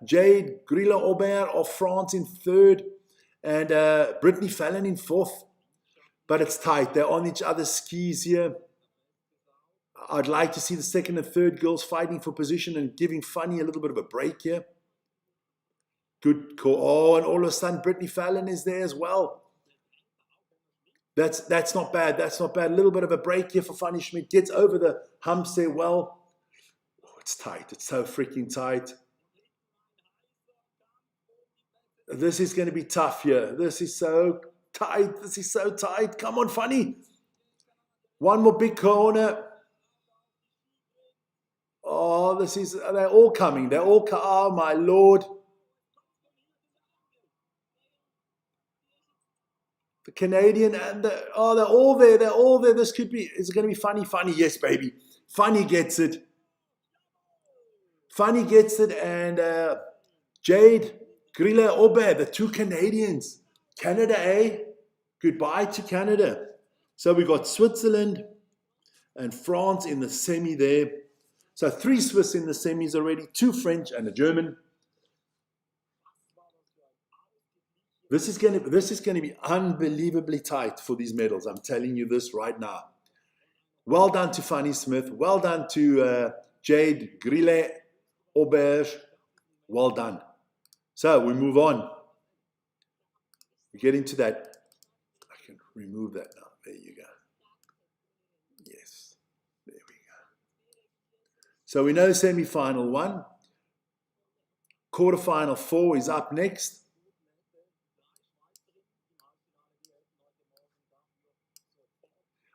Jade Griller-Aubert of France in third, and Brittany Fallon in fourth. But it's tight. They're on each other's skis here. I'd like to see the second and third girls fighting for position and giving Fanny a little bit of a break here. Good call. Oh, and all of a sudden, Brittany Fallon is there as well. That's not bad. That's not bad. A little bit of a break here for Fanny Schmid. Gets over the humps there well. Oh, it's tight. It's so freaking tight. This is going to be tough here. This is so tight. This is so tight. Come on, Fanny. One more big corner. Oh, they're all coming. They're all, oh my Lord. The Canadian and they're all there. They're all there. This could be, is it going to be Fanny? Fanny, yes, baby. Fanny gets it. Fanny gets it. And Jade Griller-Aubert, the two Canadians. Canada, eh? Goodbye to Canada. So we got Switzerland and France in the semi there. So 3 Swiss in the semis already, 2 French and a German. This is going to be unbelievably tight for these medals. I'm telling you this right now. Well done to Fanny Smith. Well done to Jade Griller-Aubert. Well done. So we move on. We get into that. I can remove that now. There you go. Yes. There we go. So we know semi-final 1. Quarter-final 4 is up next.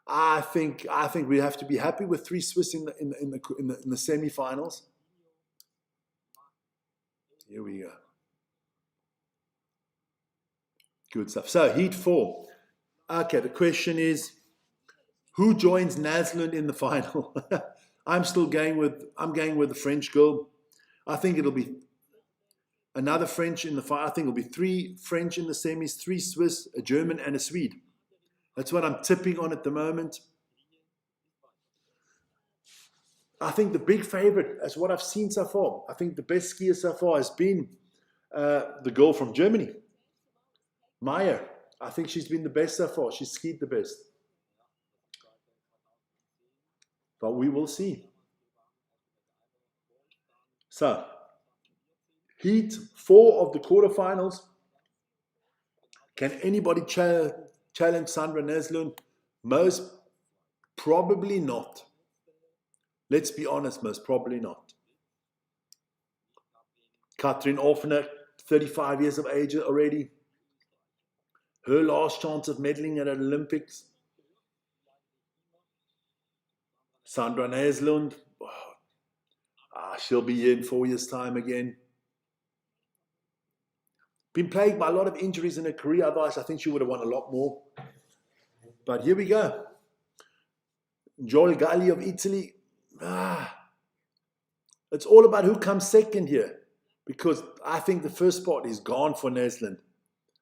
I think we have to be happy with 3 Swiss in the semi-finals. Here we go. Good stuff. So heat 4. Okay, the question is, who joins Naslund in the final? I'm going with the French girl. I think it'll be another French in the final. I think it'll be 3 French in the semis, 3 Swiss, a German, and a Swede. That's what I'm tipping on at the moment. I think the big favorite, as what I've seen so far, I think the best skier so far has been the girl from Germany, Meyer. I think she's been the best so far. She's skied the best. But we will see. So, heat 4 of the quarterfinals. Can anybody challenge Sandra Naslund? Most probably not. Let's be honest, most probably not. Katrin Offner, 35 years of age already. Her last chance of medaling at an Olympics. Sandra Naslund, she'll be here in 4 years' time again. Been plagued by a lot of injuries in her career, otherwise I think she would have won a lot more. But here we go. Joel Galli of Italy. It's all about who comes second here, because I think the first spot is gone for Naslund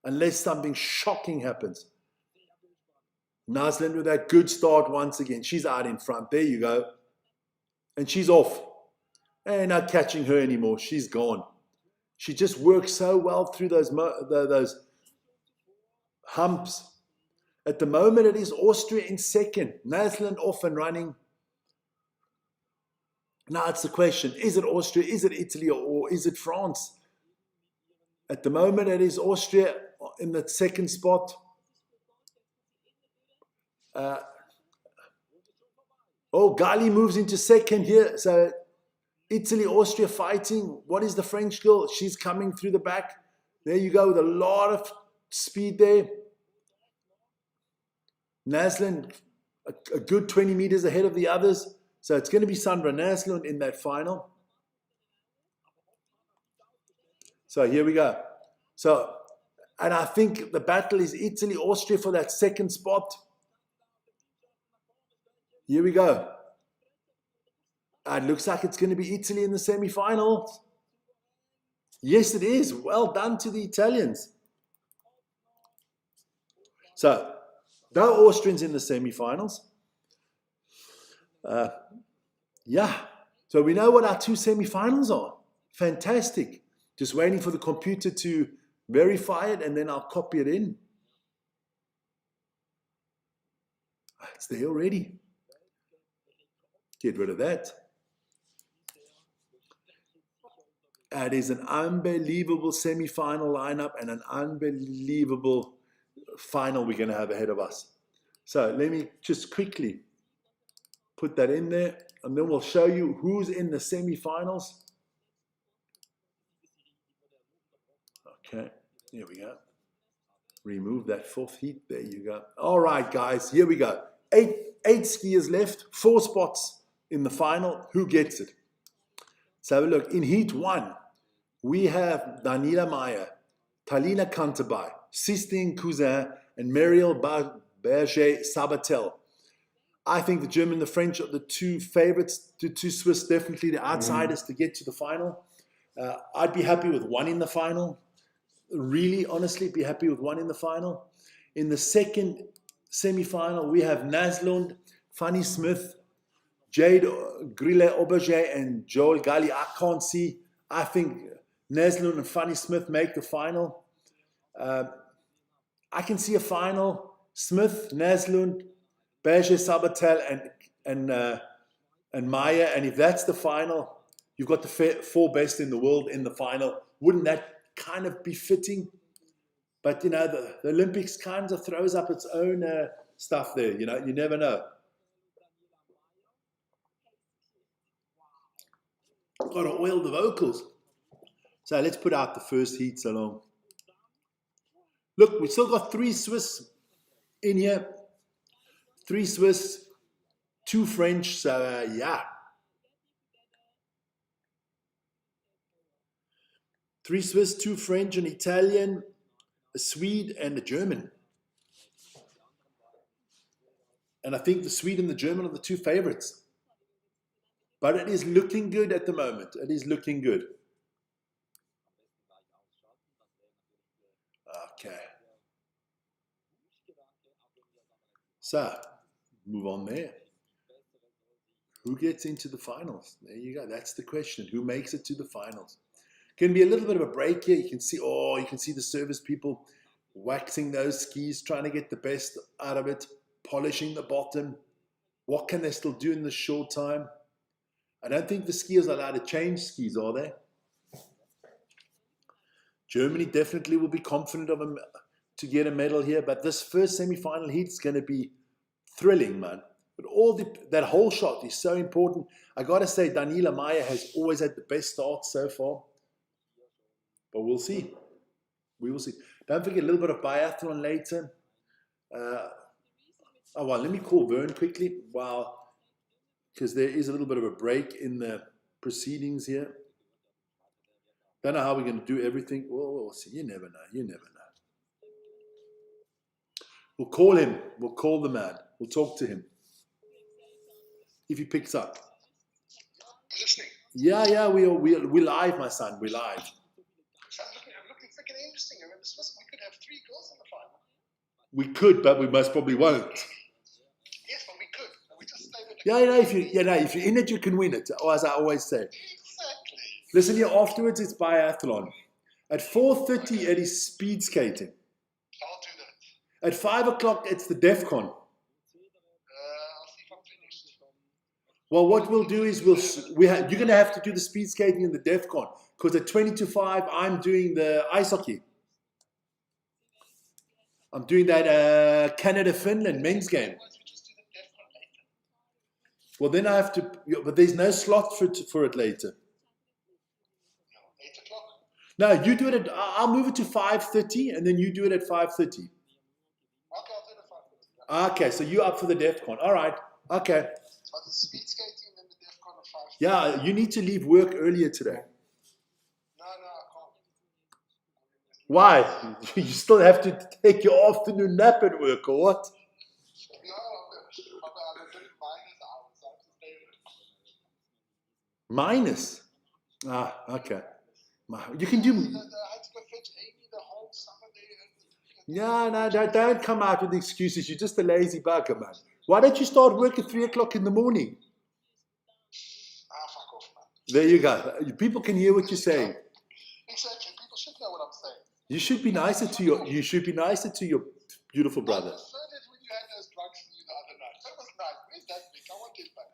unless something shocking happens. Naslund with that good start once again. She's out in front. There you go. And she's off. And not catching her anymore. She's gone. She just works so well through those humps. At the moment, it is Austria in second. Naslund off and running. Now it's the question, is it Austria, is it Italy, or is it France? At the moment, it is Austria in the second spot. Gali moves into second here. So Italy, Austria fighting. What is the French girl? She's coming through the back. There you go with a lot of speed there. Naslund, a good 20 meters ahead of the others. So it's going to be Sandra Naslund in that final. So here we go. So, and I think the battle is Italy, Austria for that second spot. Here we go. It looks like it's going to be Italy in the semi-finals. Yes, it is. Well done to the Italians. So, no Austrians in the semi-finals. Yeah. So we know what our two semi-finals are. Fantastic. Just waiting for the computer to verify it, and then I'll copy it in. It's there already. Get rid of that. It is an unbelievable semi-final lineup and an unbelievable final we're going to have ahead of us. So let me just quickly put that in there, and then we'll show you who's in the semi-finals. Okay, here we go. Remove that fourth heat. There you go. All right, guys, here we go. Eight skiers left, 4 spots in the final. Who gets it? So have a look. In heat 1, we have Daniela Mayer, Talina Kantabay, Sistine Cousin, and Marielle Berger-Sabatel. I think the German and the French are the 2 favorites, the 2 Swiss definitely the outsiders to get to the final. I'd be happy with 1 in the final. Really, honestly, be happy with 1 in the final. In the second semi-final, we have Naslund, Fanny Smith, Jade Grille-Auberger, and Joel Gali. I think Naslund and Fanny Smith make the final. I can see a final: Smith, Naslund, Berger-Sabatel, and Maya. And if that's the final, you've got the 4 best in the world in the final. Wouldn't that kind of be fitting? But, you know, the Olympics kind of throws up its own stuff there. You know, you never know. Got to oil the vocals. So let's put out the first heats along. Look, we still got 3 Swiss in here. 3 Swiss, 2 French. So, yeah. 3 Swiss, 2 French, an Italian, a Swede, and a German. And I think the Swede and the German are the 2 favorites. But it is looking good at the moment. It is looking good. Okay. So, move on there. Who gets into the finals? There you go. That's the question. Who makes it to the finals? Can be a little bit of a break here. You can see the service people waxing those skis, trying to get the best out of it, polishing the bottom. What can they still do in this short time? I don't think the skiers are allowed to change skis, are they? Germany definitely will be confident of them to get a medal here, but this first semi-final heat is going to be thrilling, man. But that whole shot is so important. I got to say, Daniela Mayer has always had the best start so far. But we'll see. We will see. Don't forget a little bit of biathlon later. Let me call Vern quickly. Because there is a little bit of a break in the proceedings here. Don't know how we're going to do everything. We'll see. You never know. You never know. We'll call him. We'll call the man. We'll talk to him. If he picks up. Listening. Yeah. We're live, my son. We're live. I'm looking freaking interesting. I mean, we could have 3 girls in the final. We could, but we most probably won't. Yes, but we could. We just stay with it. If you're in it, you can win it. Or as I always say. Exactly. Listen here. Afterwards, it's biathlon. At 4:30, it is speed skating. I'll do that. At 5 o'clock, it's the DEF CON. I'll see if I'm finished. Well, what we'll do is you're going to have to do the speed skating in the DEF CON. Because at 20 to 5, I'm doing the ice hockey. I'm doing that Canada-Finland men's game. Well, then I have to, but there's no slot for it later. 8 o'clock? No, you do it I'll move it to 5:30, and then you do it at 5:30. Okay, I'll do it at 5:30. Okay, so you're up for the DEF CON. All right, okay. So the speed skating and then the DEF CON at 5:30. Yeah, you need to leave work earlier today. No, I can't. Why? You still have to take your afternoon nap at work, or what? No, I'm doing minus hours. I have to stay with Minus? Okay. You can do... I had to go fetch Amy the whole summer No, there. don't come out with excuses. You're just a lazy bugger, man. Why don't you start work at 3 o'clock in the morning? fuck off, man. There you go. People can hear what you're saying. Exactly. People should know what I'm saying. You should be nicer to your beautiful brother. I preferred it when you had those drugs from you the other night. That was nice. Where's that Vic? I want it back.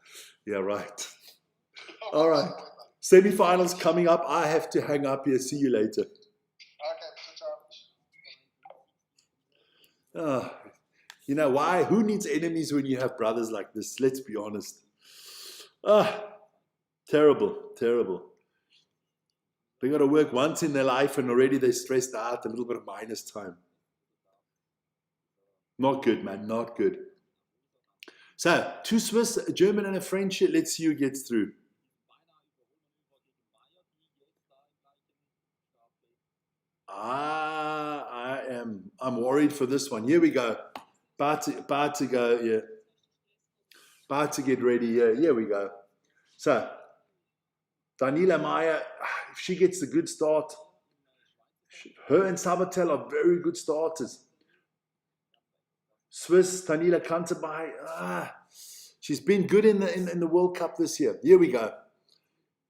Yeah, right. All right. Semi-finals coming up. I have to hang up here. See you later. Okay, You know why? Who needs enemies when you have brothers like this? Let's be honest. Terrible, terrible. They got to work once in their life and already they're stressed out. A little bit of minus time. Not good, man. Not good. So, 2 Swiss, a German and a French. Let's see who gets through. I'm worried for this one. Here we go. About to go, yeah. About to get ready, yeah. Here we go. So, Daniela Mayer, if she gets a good start, her and Sabatel are very good starters. Swiss, Daniela Kanterbai, she's been good in the World Cup this year. Here we go.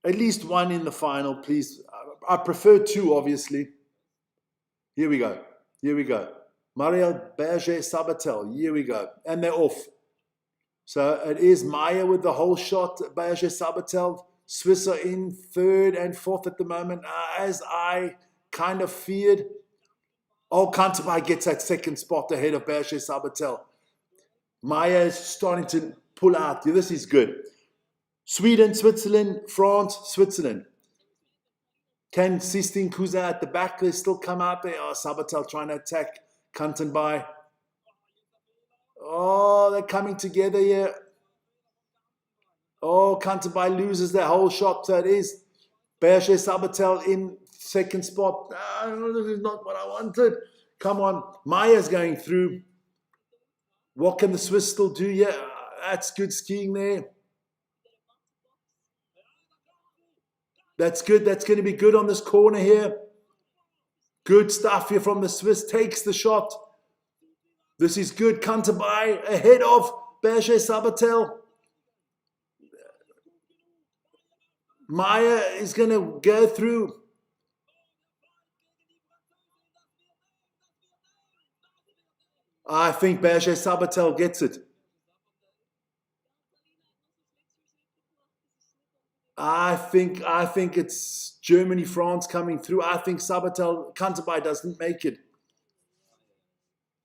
At least one in the final, please. I prefer 2, obviously. Here we go. Here we go. Marielle Berger Sabatel. Here we go. And they're off. So it is Maya with the whole shot. Berger Sabatel. Swiss are in 3rd and 4th at the moment, as I kind of feared. Oh, Kanterbai gets that 2nd spot ahead of Berger Sabatel. Maya is starting to pull out. Yeah, this is good. Sweden, Switzerland, France, Switzerland. Can Sistine Kuza at the back they still come out there? Oh, Sabatel trying to attack Kanterbai. Oh, they're coming together here. Oh, Kanterbai loses that whole shot. So it is Berger Sabatel in 2nd spot. This is not what I wanted. Come on. Maya's going through. What can the Swiss still do? Yeah, that's good skiing there. That's good. That's going to be good on this corner here. Good stuff here from the Swiss. Takes the shot. This is good. Kanterbai ahead of Berger Sabatel. Maya is going to go through. I think Berger Sabatel gets it. I think it's Germany, France coming through. I think Kanterbai doesn't make it.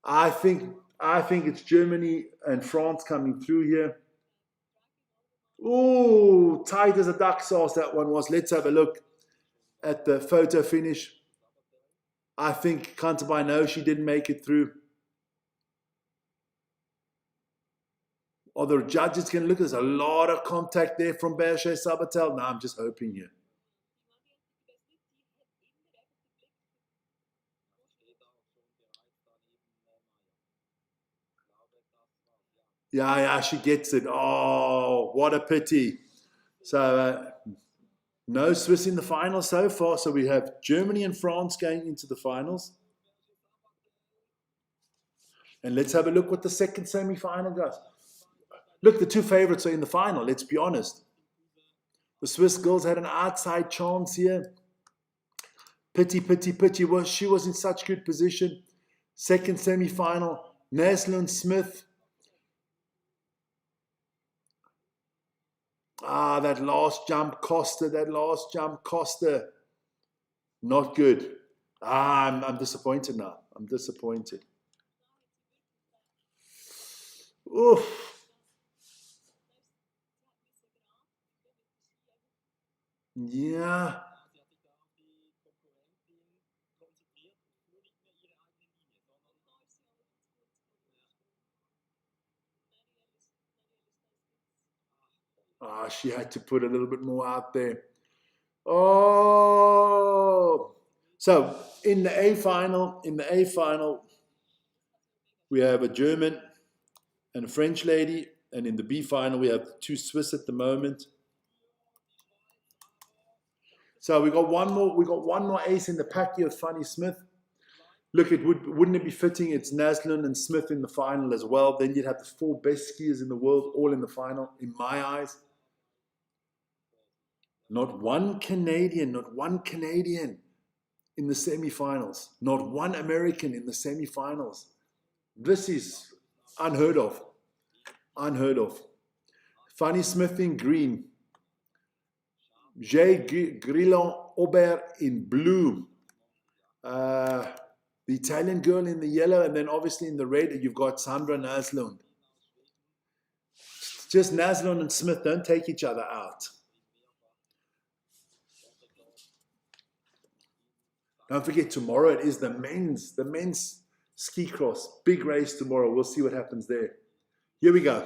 I think it's Germany and France coming through here. Oh, tight as a duck sauce that one was. Let's have a look at the photo finish. I think Kanterbai knows she didn't make it through. Are the judges going to look? There's a lot of contact there from Berger Sabatel. No, I'm just hoping here. Yeah, she gets it. Oh, what a pity. So, no Swiss in the final so far. So we have Germany and France going into the finals. And let's have a look what the 2nd semi-final does. Look, the 2 favorites are in the final, let's be honest. The Swiss girls had an outside chance here. Pity. Well, she was in such good position. 2nd semi-final, Naslund Smith. That last jump cost her. Not good. I'm disappointed now. I'm disappointed. Oof. Yeah. She had to put a little bit more out there. Oh. So in the A final, we have a German and a French lady, and in the B final we have 2 Swiss at the moment. So we got one more ace in the pack here with Fanny Smith. Look, wouldn't it be fitting? It's Naslund and Smith in the final as well. Then you'd have the 4 best skiers in the world all in the final, in my eyes. Not one Canadian in the semifinals. Not one American in the semifinals. This is unheard of. Unheard of. Fanny Smith in green. Jay Grillon-Aubert in blue. The Italian girl in the yellow, and then obviously in the red, you've got Sandra Naslund. Just Naslund and Smith don't take each other out. Don't forget, tomorrow it is the men's ski cross. Big race tomorrow. We'll see what happens there. Here we go.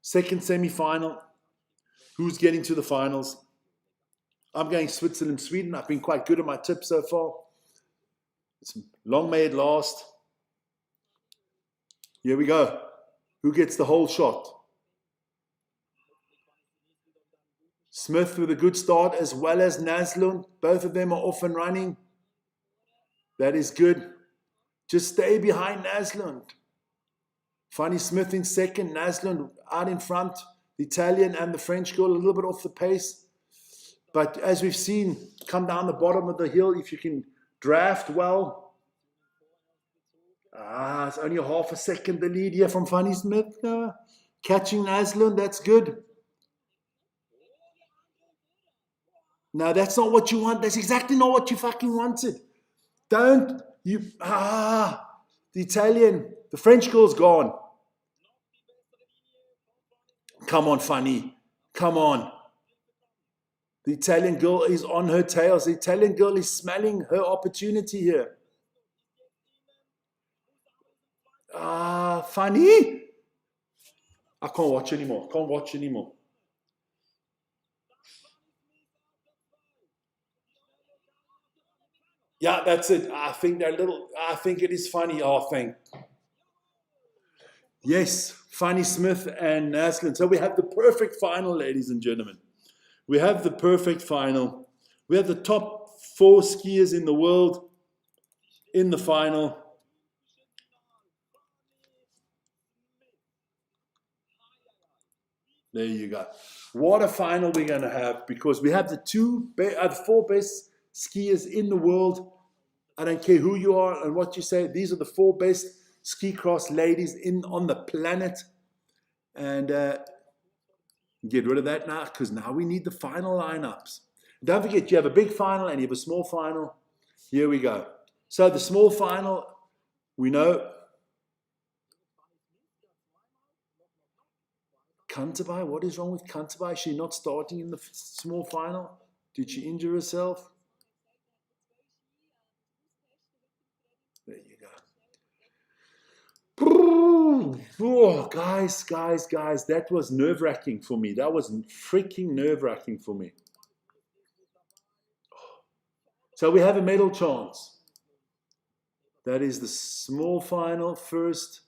Second semi-final. Who's getting to the finals? I'm going Switzerland, Sweden. I've been quite good at my tips so far. It's long may it last. Here we go. Who gets the whole shot? Smith with a good start as well as Naslund. Both of them are off and running. That is good. Just stay behind Naslund. Fanny Smith in second. Naslund out in front. The Italian and the French girl a little bit off the pace. But as we've seen, come down the bottom of the hill if you can draft well. It's only a half a second the lead here from Fanny Smith. Catching Naslund, that's good. No, that's not what you want. That's exactly not what you fucking wanted. Don't you... the Italian, the French girl's gone. Come on, Fanny. Come on. The Italian girl is on her tails. The Italian girl is smelling her opportunity here. Fanny. I can't watch anymore. Can't watch anymore. Yeah, that's it. I think it is funny. Yes, Fanny Smith and Naslund. So we have the perfect final, ladies and gentlemen. We have the perfect final. We have the top 4 skiers in the world in the final. There you go. What a final we're going to have, because we have the 4 best skiers in the world. I don't care who you are and what you say. These are the 4 best ski cross ladies on the planet. And get rid of that now, because now we need the final lineups. Don't forget, you have a big final and you have a small final. Here we go. So the small final, we know. Kantabai, what is wrong with Kantabai? Is she not starting in the small final? Did she injure herself? There you go. Oh, guys, that was nerve-wracking for me. That was freaking nerve-wracking for me. So we have a medal chance. That is the small final first.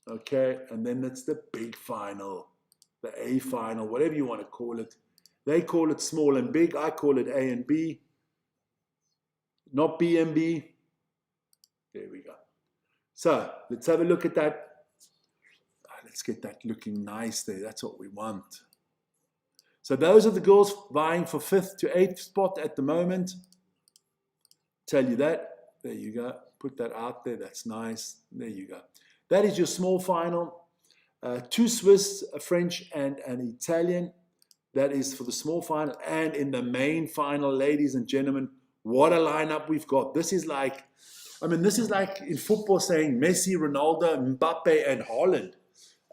Okay, and then that's the big final. The A final, whatever you want to call it. They call it small and big. I call it A and B. Not B and B. There we go. So let's have a look at that. Let's get that looking nice there. That's what we want. So those are the girls vying for 5th to 8th spot at the moment. Tell you that. There you go. Put that out there. That's nice. There you go. That is your small final. 2 Swiss, a French, and an Italian. That is for the small final. And in the main final, ladies and gentlemen, what a lineup we've got. This is like in football saying Messi, Ronaldo, Mbappe, and Haaland.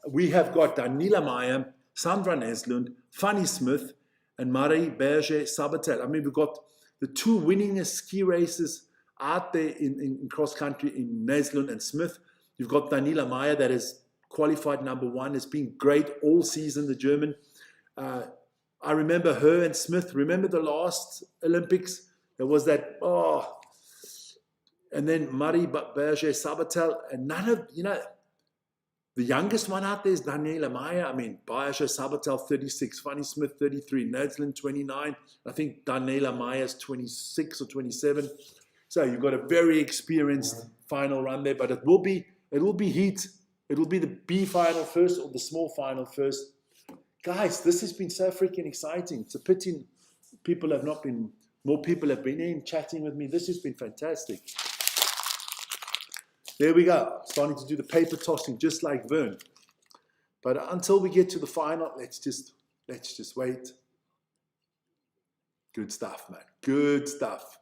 We have got Daniela Meyer, Sandra Naslund, Fanny Smith, and Marie Berger-Sabatel. I mean, we've got the 2 winningest ski races out there in cross-country in Naslund and Smith. You've got Daniela Meyer that has qualified number 1. It's been great all season, the German. I remember her and Smith. Remember the last Olympics? There was that, and then Marie Berger-Sabatel. And none of, the youngest one out there is Daniela Meyer. I mean, Berger-Sabatel, 36. Fanny Smith, 33. Naslund, 29. I think Daniela Meyer's 26 or 27. So you've got a very experienced final run there. But it will be heat. It will be the B final first or the small final first. Guys, this has been so freaking exciting. It's a pity People have not been, more people have been in chatting with me. This has been fantastic. There we go. Starting to do the paper tossing just like Vern. But until we get to the final, let's just wait. Good stuff, man. Good stuff.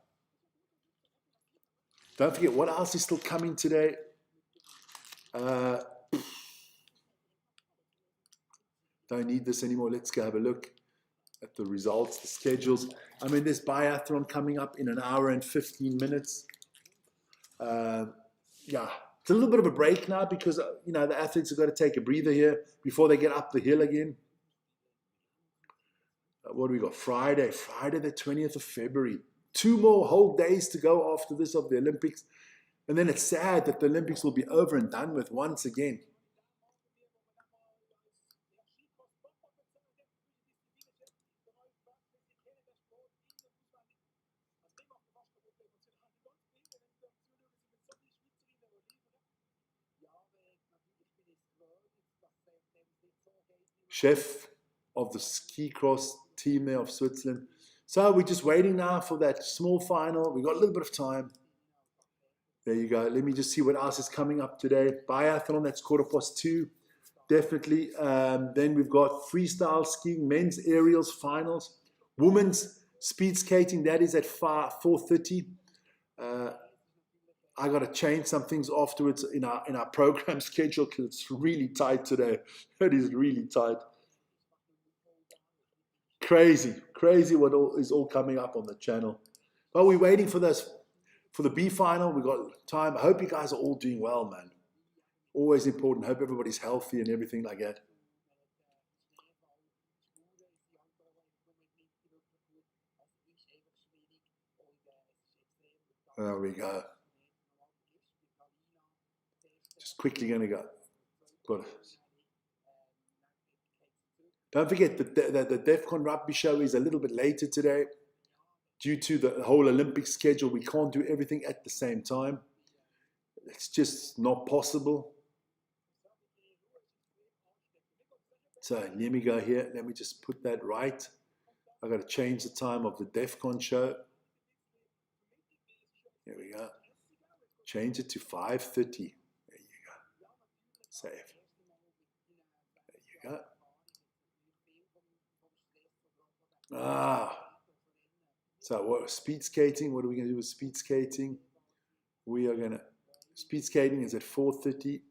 Don't forget, what else is still coming today? Don't need this anymore. Let's go have a look at the results, the schedules. I mean, there's biathlon coming up in an hour and 15 minutes. Yeah, it's a little bit of a break now because, the athletes have got to take a breather here before they get up the hill again. What do we got? Friday the 20th of February. 2 more whole days to go after this of the Olympics. And then it's sad that the Olympics will be over and done with once again. Chef of the ski cross team there of Switzerland. So we're just waiting now for that small final. We got a little bit of time. There you go. Let me just see what else is coming up today. Biathlon, that's 2:15. Definitely. Then we've got freestyle skiing, men's aerials finals, women's speed skating. That is at 4:30. I got to change some things afterwards in our program schedule because it's really tight today. It is really tight. Crazy what is all coming up on the channel. But we're waiting for this, for the B final. We got time. I hope you guys are all doing well, man. Always important. Hope everybody's healthy and everything like that. There we go. Just quickly going to go. Got it. Don't forget that the DEFCON rugby show is a little bit later today. Due to the whole Olympic schedule, we can't do everything at the same time. It's just not possible. So let me go here. Let me just put that right. I've got to change the time of the DEFCON show. There we go. Change it to 5:30. There you go. Save. There you go. So what, speed skating? What are we going to do with speed skating? We are going to, speed skating is at 4:30.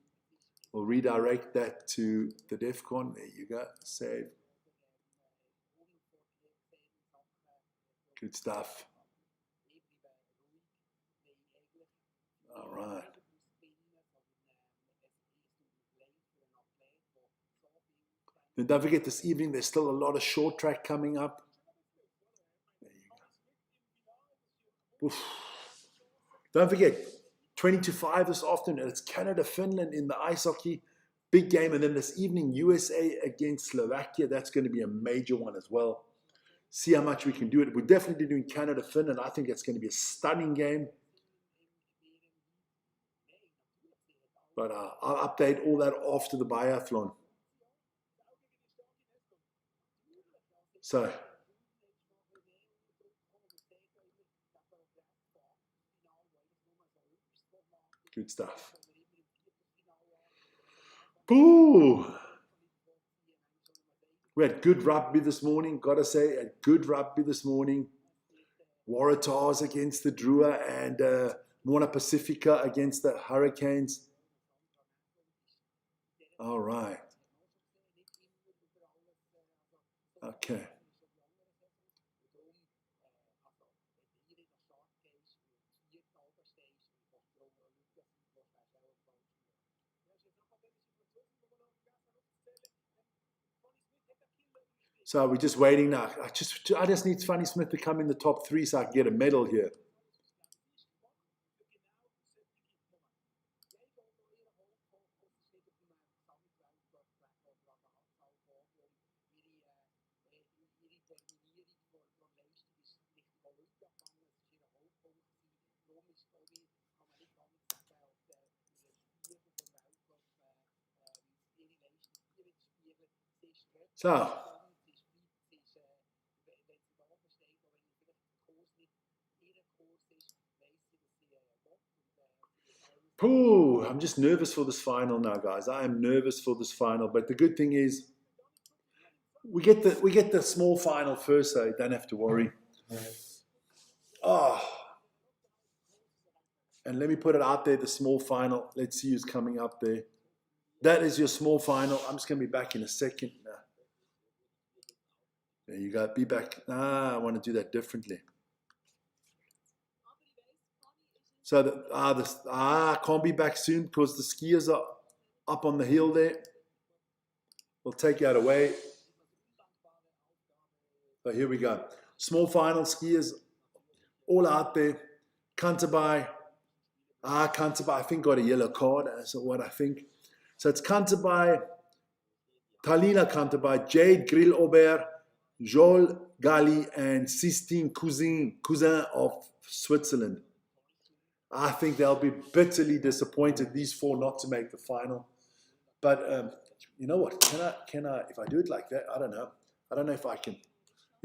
We'll redirect that to the DEFCON. There you go. Save. Good stuff. All right. Then don't forget this evening, there's still a lot of short track coming up. There you go. Oof. Don't forget, 20-5 this afternoon. It's Canada, Finland in the ice hockey. Big game. And then this evening, USA against Slovakia. That's going to be a major one as well. See how much we can do it. We're definitely doing Canada, Finland. I think it's going to be a stunning game. But I'll update all that after the biathlon. So, good stuff. Ooh. We had good rugby this morning, gotta say, a good rugby this morning. Waratahs against the Drua and Moana Pacifica against the Hurricanes. All right. Okay. So we're just waiting now. I just need Fanny Smith to come in the top 3 so I can get a medal here. So, Ooh, I'm just nervous for this final now, guys. I am nervous for this final, but the good thing is we get the small final first, so you don't have to worry. Oh, and let me put it out there, the small final. Let's see who's coming up there. That is your small final. I'm just going to be back in a second. There you go. Be back. I want to do that differently. So I can't be back soon because the skiers are up on the hill there. We'll take you out away. So here we go. Small final skiers all out there. Canterbury. Canterbury, I think, got a yellow card. That's what I think. So it's Canterbury, Talina Canterbury, Jade Grill-Aubert, Joel Gali, and Sistine Cousin of Switzerland. I think they'll be bitterly disappointed, these four, not to make the final. But you know what? Can I? If I do it like that, I don't know. I don't know if I can.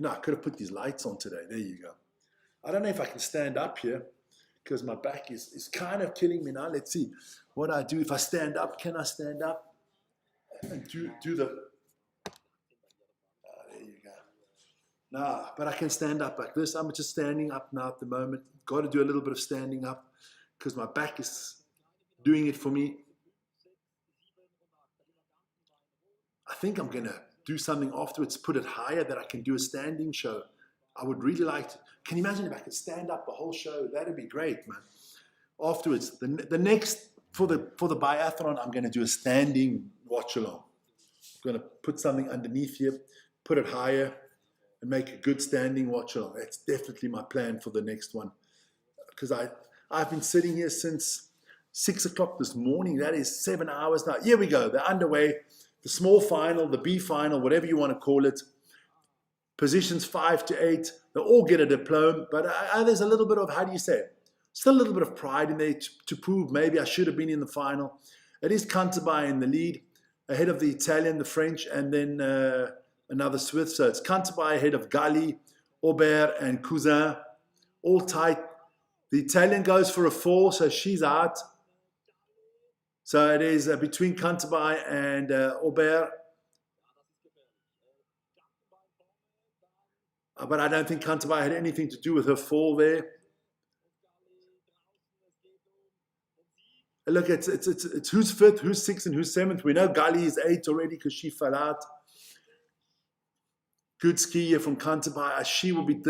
I could have put these lights on today. There you go. I don't know if I can stand up here because my back is kind of killing me now. Let's see what I do. If I stand up, can I stand up and do the... there you go. Nah, but I can stand up like this. I'm just standing up now at the moment. Got to do a little bit of standing up because my back is doing it for me. I think I'm going to do something afterwards, put it higher that I can do a standing show. I would really like to. Can you imagine if I could stand up the whole show? That'd be great, man. Afterwards, the next, for the biathlon, I'm going to do a standing watch along. I'm going to put something underneath here, put it higher, and make a good standing watch along. That's definitely my plan for the next one. Because I've been sitting here since 6 o'clock this morning. That is 7 hours now. Here we go. They're underway. The small final, the B final, whatever you want to call it. Positions 5 to 8. They'll all get a diploma. But there's a little bit of, how do you say it? Still a little bit of pride in there to prove maybe I should have been in the final. It is Canterbury in the lead, ahead of the Italian, the French, and then another Swiss. So it's Canterbury ahead of Gali, Aubert, and Cousin. All tight. The Italian goes for a 4, so she's out. So it is between Canterbury and Aubert. But I don't think Canterbury had anything to do with her fall there. Look, it's who's 5th, who's 6th, and who's 7th. We know Gali is 8 already because she fell out. Good skier from Canterbury. She will be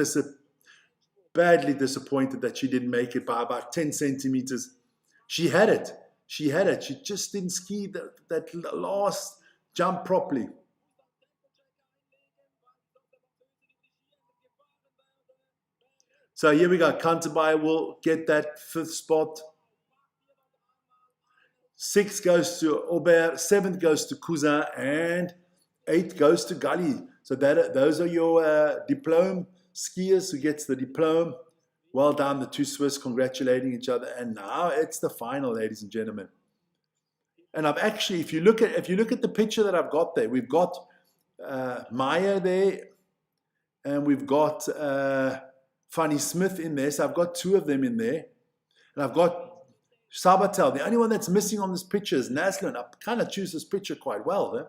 badly disappointed that she didn't make it by about 10 centimeters. She had it. She just didn't ski that last jump properly. So here we go. Canterbury will get that 5th spot. 6th goes to Aubert. 7th goes to Cousin. And 8th goes to Gali. So those are your diploma skiers who gets the diploma. Well done, the 2 Swiss congratulating each other. And now it's the final, ladies and gentlemen. And I've actually, if you look at the picture that I've got there, we've got Maya there, and we've got Fanny Smith in there. So I've got 2 of them in there. And I've got Sabatel. The only one that's missing on this picture is Naslin. I kind of choose this picture quite well. Huh?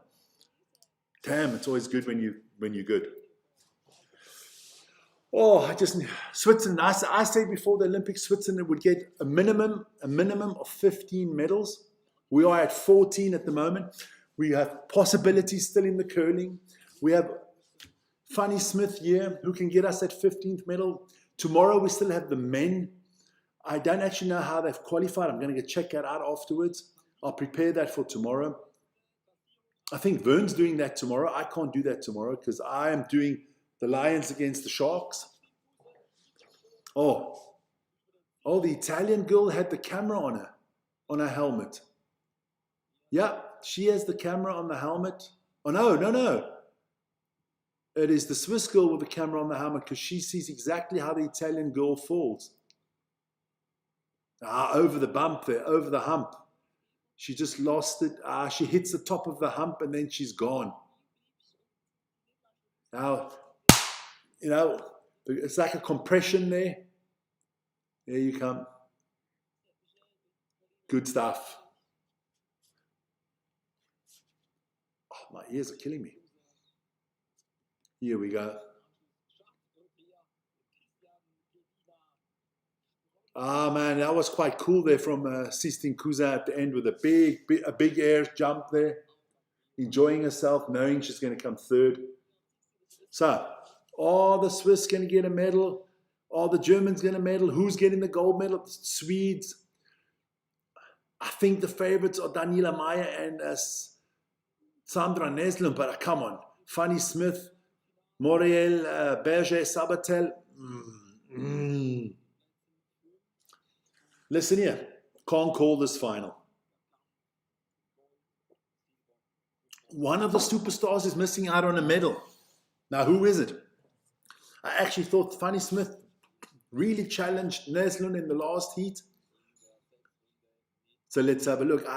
Damn, it's always good when you're good. Oh, Switzerland. I said before the Olympics, Switzerland would get a minimum of 15 medals. We are at 14 at the moment. We have possibilities still in the curling. We have Fanny Smith here who can get us that 15th medal. Tomorrow we still have the men. I don't actually know how they've qualified. I'm going to check that out afterwards. I'll prepare that for tomorrow. I think Vern's doing that tomorrow. I can't do that tomorrow because I am doing the Lions against the Sharks. Oh, the Italian girl had the camera on her helmet. Yeah, she has the camera on the helmet. Oh, no. It is the Swiss girl with the camera on the helmet because she sees exactly how the Italian girl falls. Over the bump there, over the hump. She just lost it. She hits the top of the hump and then she's gone. Now, the It's like a compression there. There you come. Good stuff. Oh, my ears are killing me. Here we go. Ah, man, that was quite cool there from Sistine Kuza at the end with a big air jump there. Enjoying herself, knowing she's going to come third. So, are the Swiss going to get a medal? Are the Germans going to medal? Who's getting the gold medal? The Swedes. I think the favorites are Daniela Mayer and Sandra Neslund, but come on. Fanny Smith, Muriel Berger Sabatel. Listen here. Can't call this final. One of the superstars is missing out on a medal. Now, who is it? I actually thought Fanny Smith really challenged Neslund in the last heat. So let's have a look.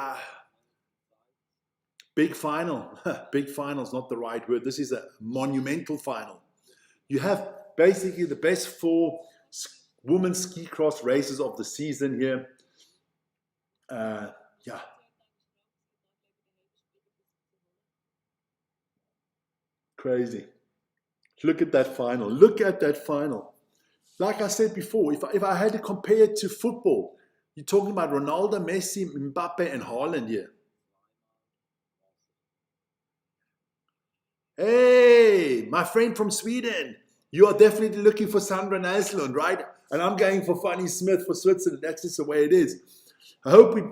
Big final. Big final is not the right word. This is a monumental final. You have basically the best 4 women's ski cross races of the season here. Yeah. Crazy. Look at that final. Look at that final. Like I said before, if I had to compare it to football, you're talking about Ronaldo, Messi, Mbappe, and Haaland here. Hey, my friend from Sweden, you are definitely looking for Sandra Naslund, right? And I'm going for Fanny Smith for Switzerland. That's just the way it is. I hope we...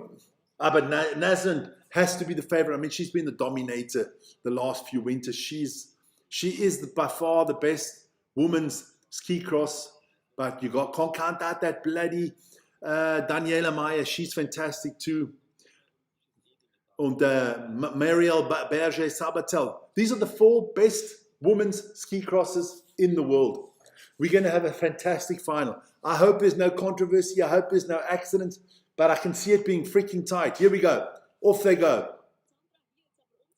but Naslund has to be the favorite. I mean, she's been the dominator the last few winters. She is by far the best women's ski cross. But you can't count out that bloody Daniela Mayer. She's fantastic too. And Marielle Berger Sabatel. These are the 4 best women's ski crosses in the world. We're going to have a fantastic final. I hope there's no controversy. I hope there's no accidents. But I can see it being freaking tight. Here we go. Off they go.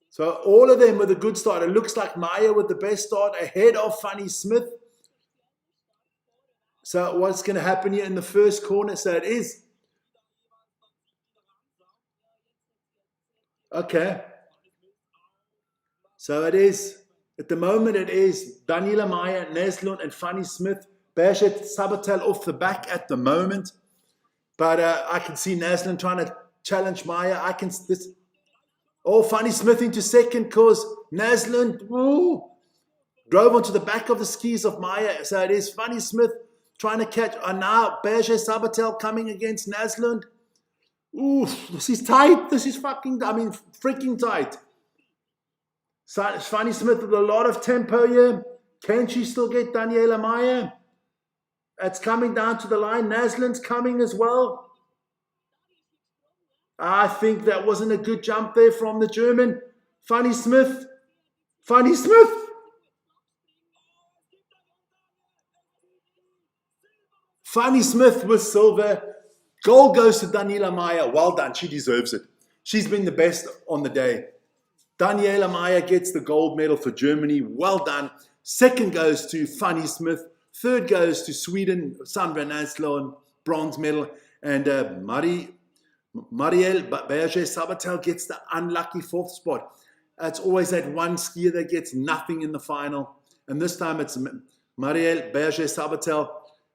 So all of them with a good start. It looks like Maya with the best start ahead of Fanny Smith. So what's going to happen here in the first corner? So it is. Okay. So it is. At the moment it is Daniela Mayer, Neslund and Fanny Smith. Berger Sabatel off the back at the moment. But I can see Naslund trying to challenge Maya. Fanny Smith into second because Naslund drove onto the back of the skis of Maya. So it is Fanny Smith trying to catch. And now Berger Sabatel coming against Naslund. This is tight. This is freaking tight. Fanny Smith with a lot of tempo here. Can she still get Daniela Mayer? It's coming down to the line. Naslund's coming as well. I think that wasn't a good jump there from the German. Fanny Smith. Fanny Smith. Fanny Smith with silver. Gold goes to Daniela Mayer. Well done. She deserves it. She's been the best on the day. Daniela Mayer gets the gold medal for Germany. Well done. Second goes to Fanny Smith. Third goes to Sweden, Sandra Naslund, bronze medal. And Marielle Berger Sabatel gets the unlucky 4th spot. It's always that one skier that gets nothing in the final. And this time it's Marielle Berger Sabatel.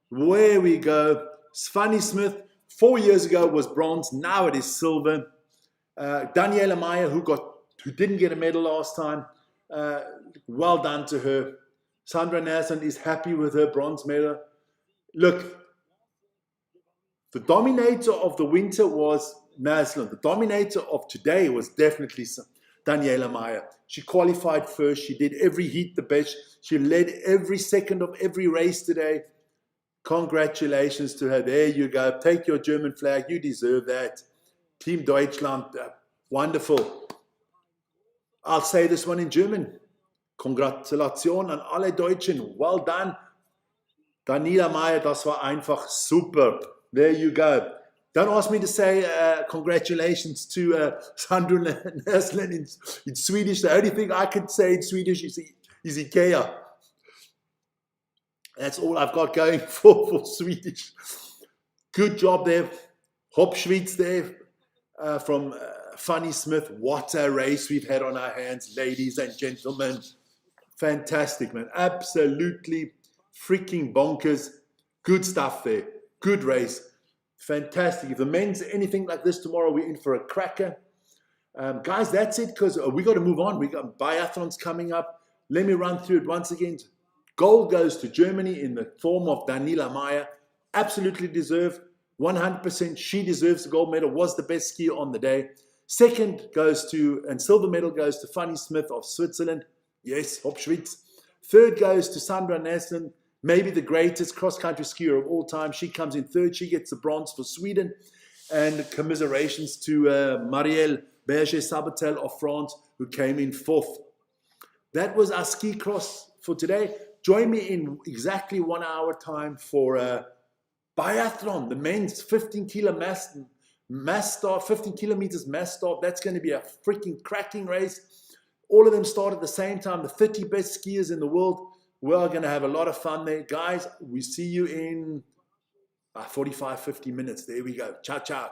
Where we go. Fanny Smith, 4 years ago was bronze. Now it is silver. Daniela Mayer, who didn't get a medal last time. Well done to her. Sandra Naslund is happy with her bronze medal. Look, the dominator of the winter was Naslund. The dominator of today was definitely Daniela Mayer. She qualified first. She did every heat the best. She led every second of every race today. Congratulations to her. There you go. Take your German flag. You deserve that. Team Deutschland. Wonderful. I'll say this one in German. Congratulationen an alle Deutschen. Well done. Daniela Mayer, das war einfach super. There you go. Don't ask me to say congratulations to Sandra Naslund in Swedish. The only thing I can say in Swedish is IKEA. That's all I've got going for Swedish. Good job there. Hopschwitz there from Funny Smith. What a race we've had on our hands, ladies and gentlemen. Fantastic, man. Absolutely freaking bonkers. Good stuff there. Good race. Fantastic. If the men's anything like this tomorrow, we're in for a cracker. Guys, that's it, because we got to move on. We got biathlons coming up. Let me run through it once again. Gold goes to Germany in the form of Daniela Mayer. Absolutely deserved. 100% she deserves the gold medal. Was the best skier on the day. Second goes to, and silver medal goes to Fanny Smith of Switzerland. Yes, Hopschwitz. Third goes to Sandra Naslund, maybe the greatest cross-country skier of all time. She comes in third. She gets the bronze for Sweden. And commiserations to Marielle Berger-Sabatel of France, who came in fourth. That was our ski cross for today. Join me in exactly 1 hour time for biathlon, the men's 15 start, 15 kilometers mass start. That's going to be a freaking cracking race. All of them start at the same time. The 30 best skiers in the world. We're going to have a lot of fun there. Guys, we see you in 45, 50 minutes. There we go. Ciao, ciao.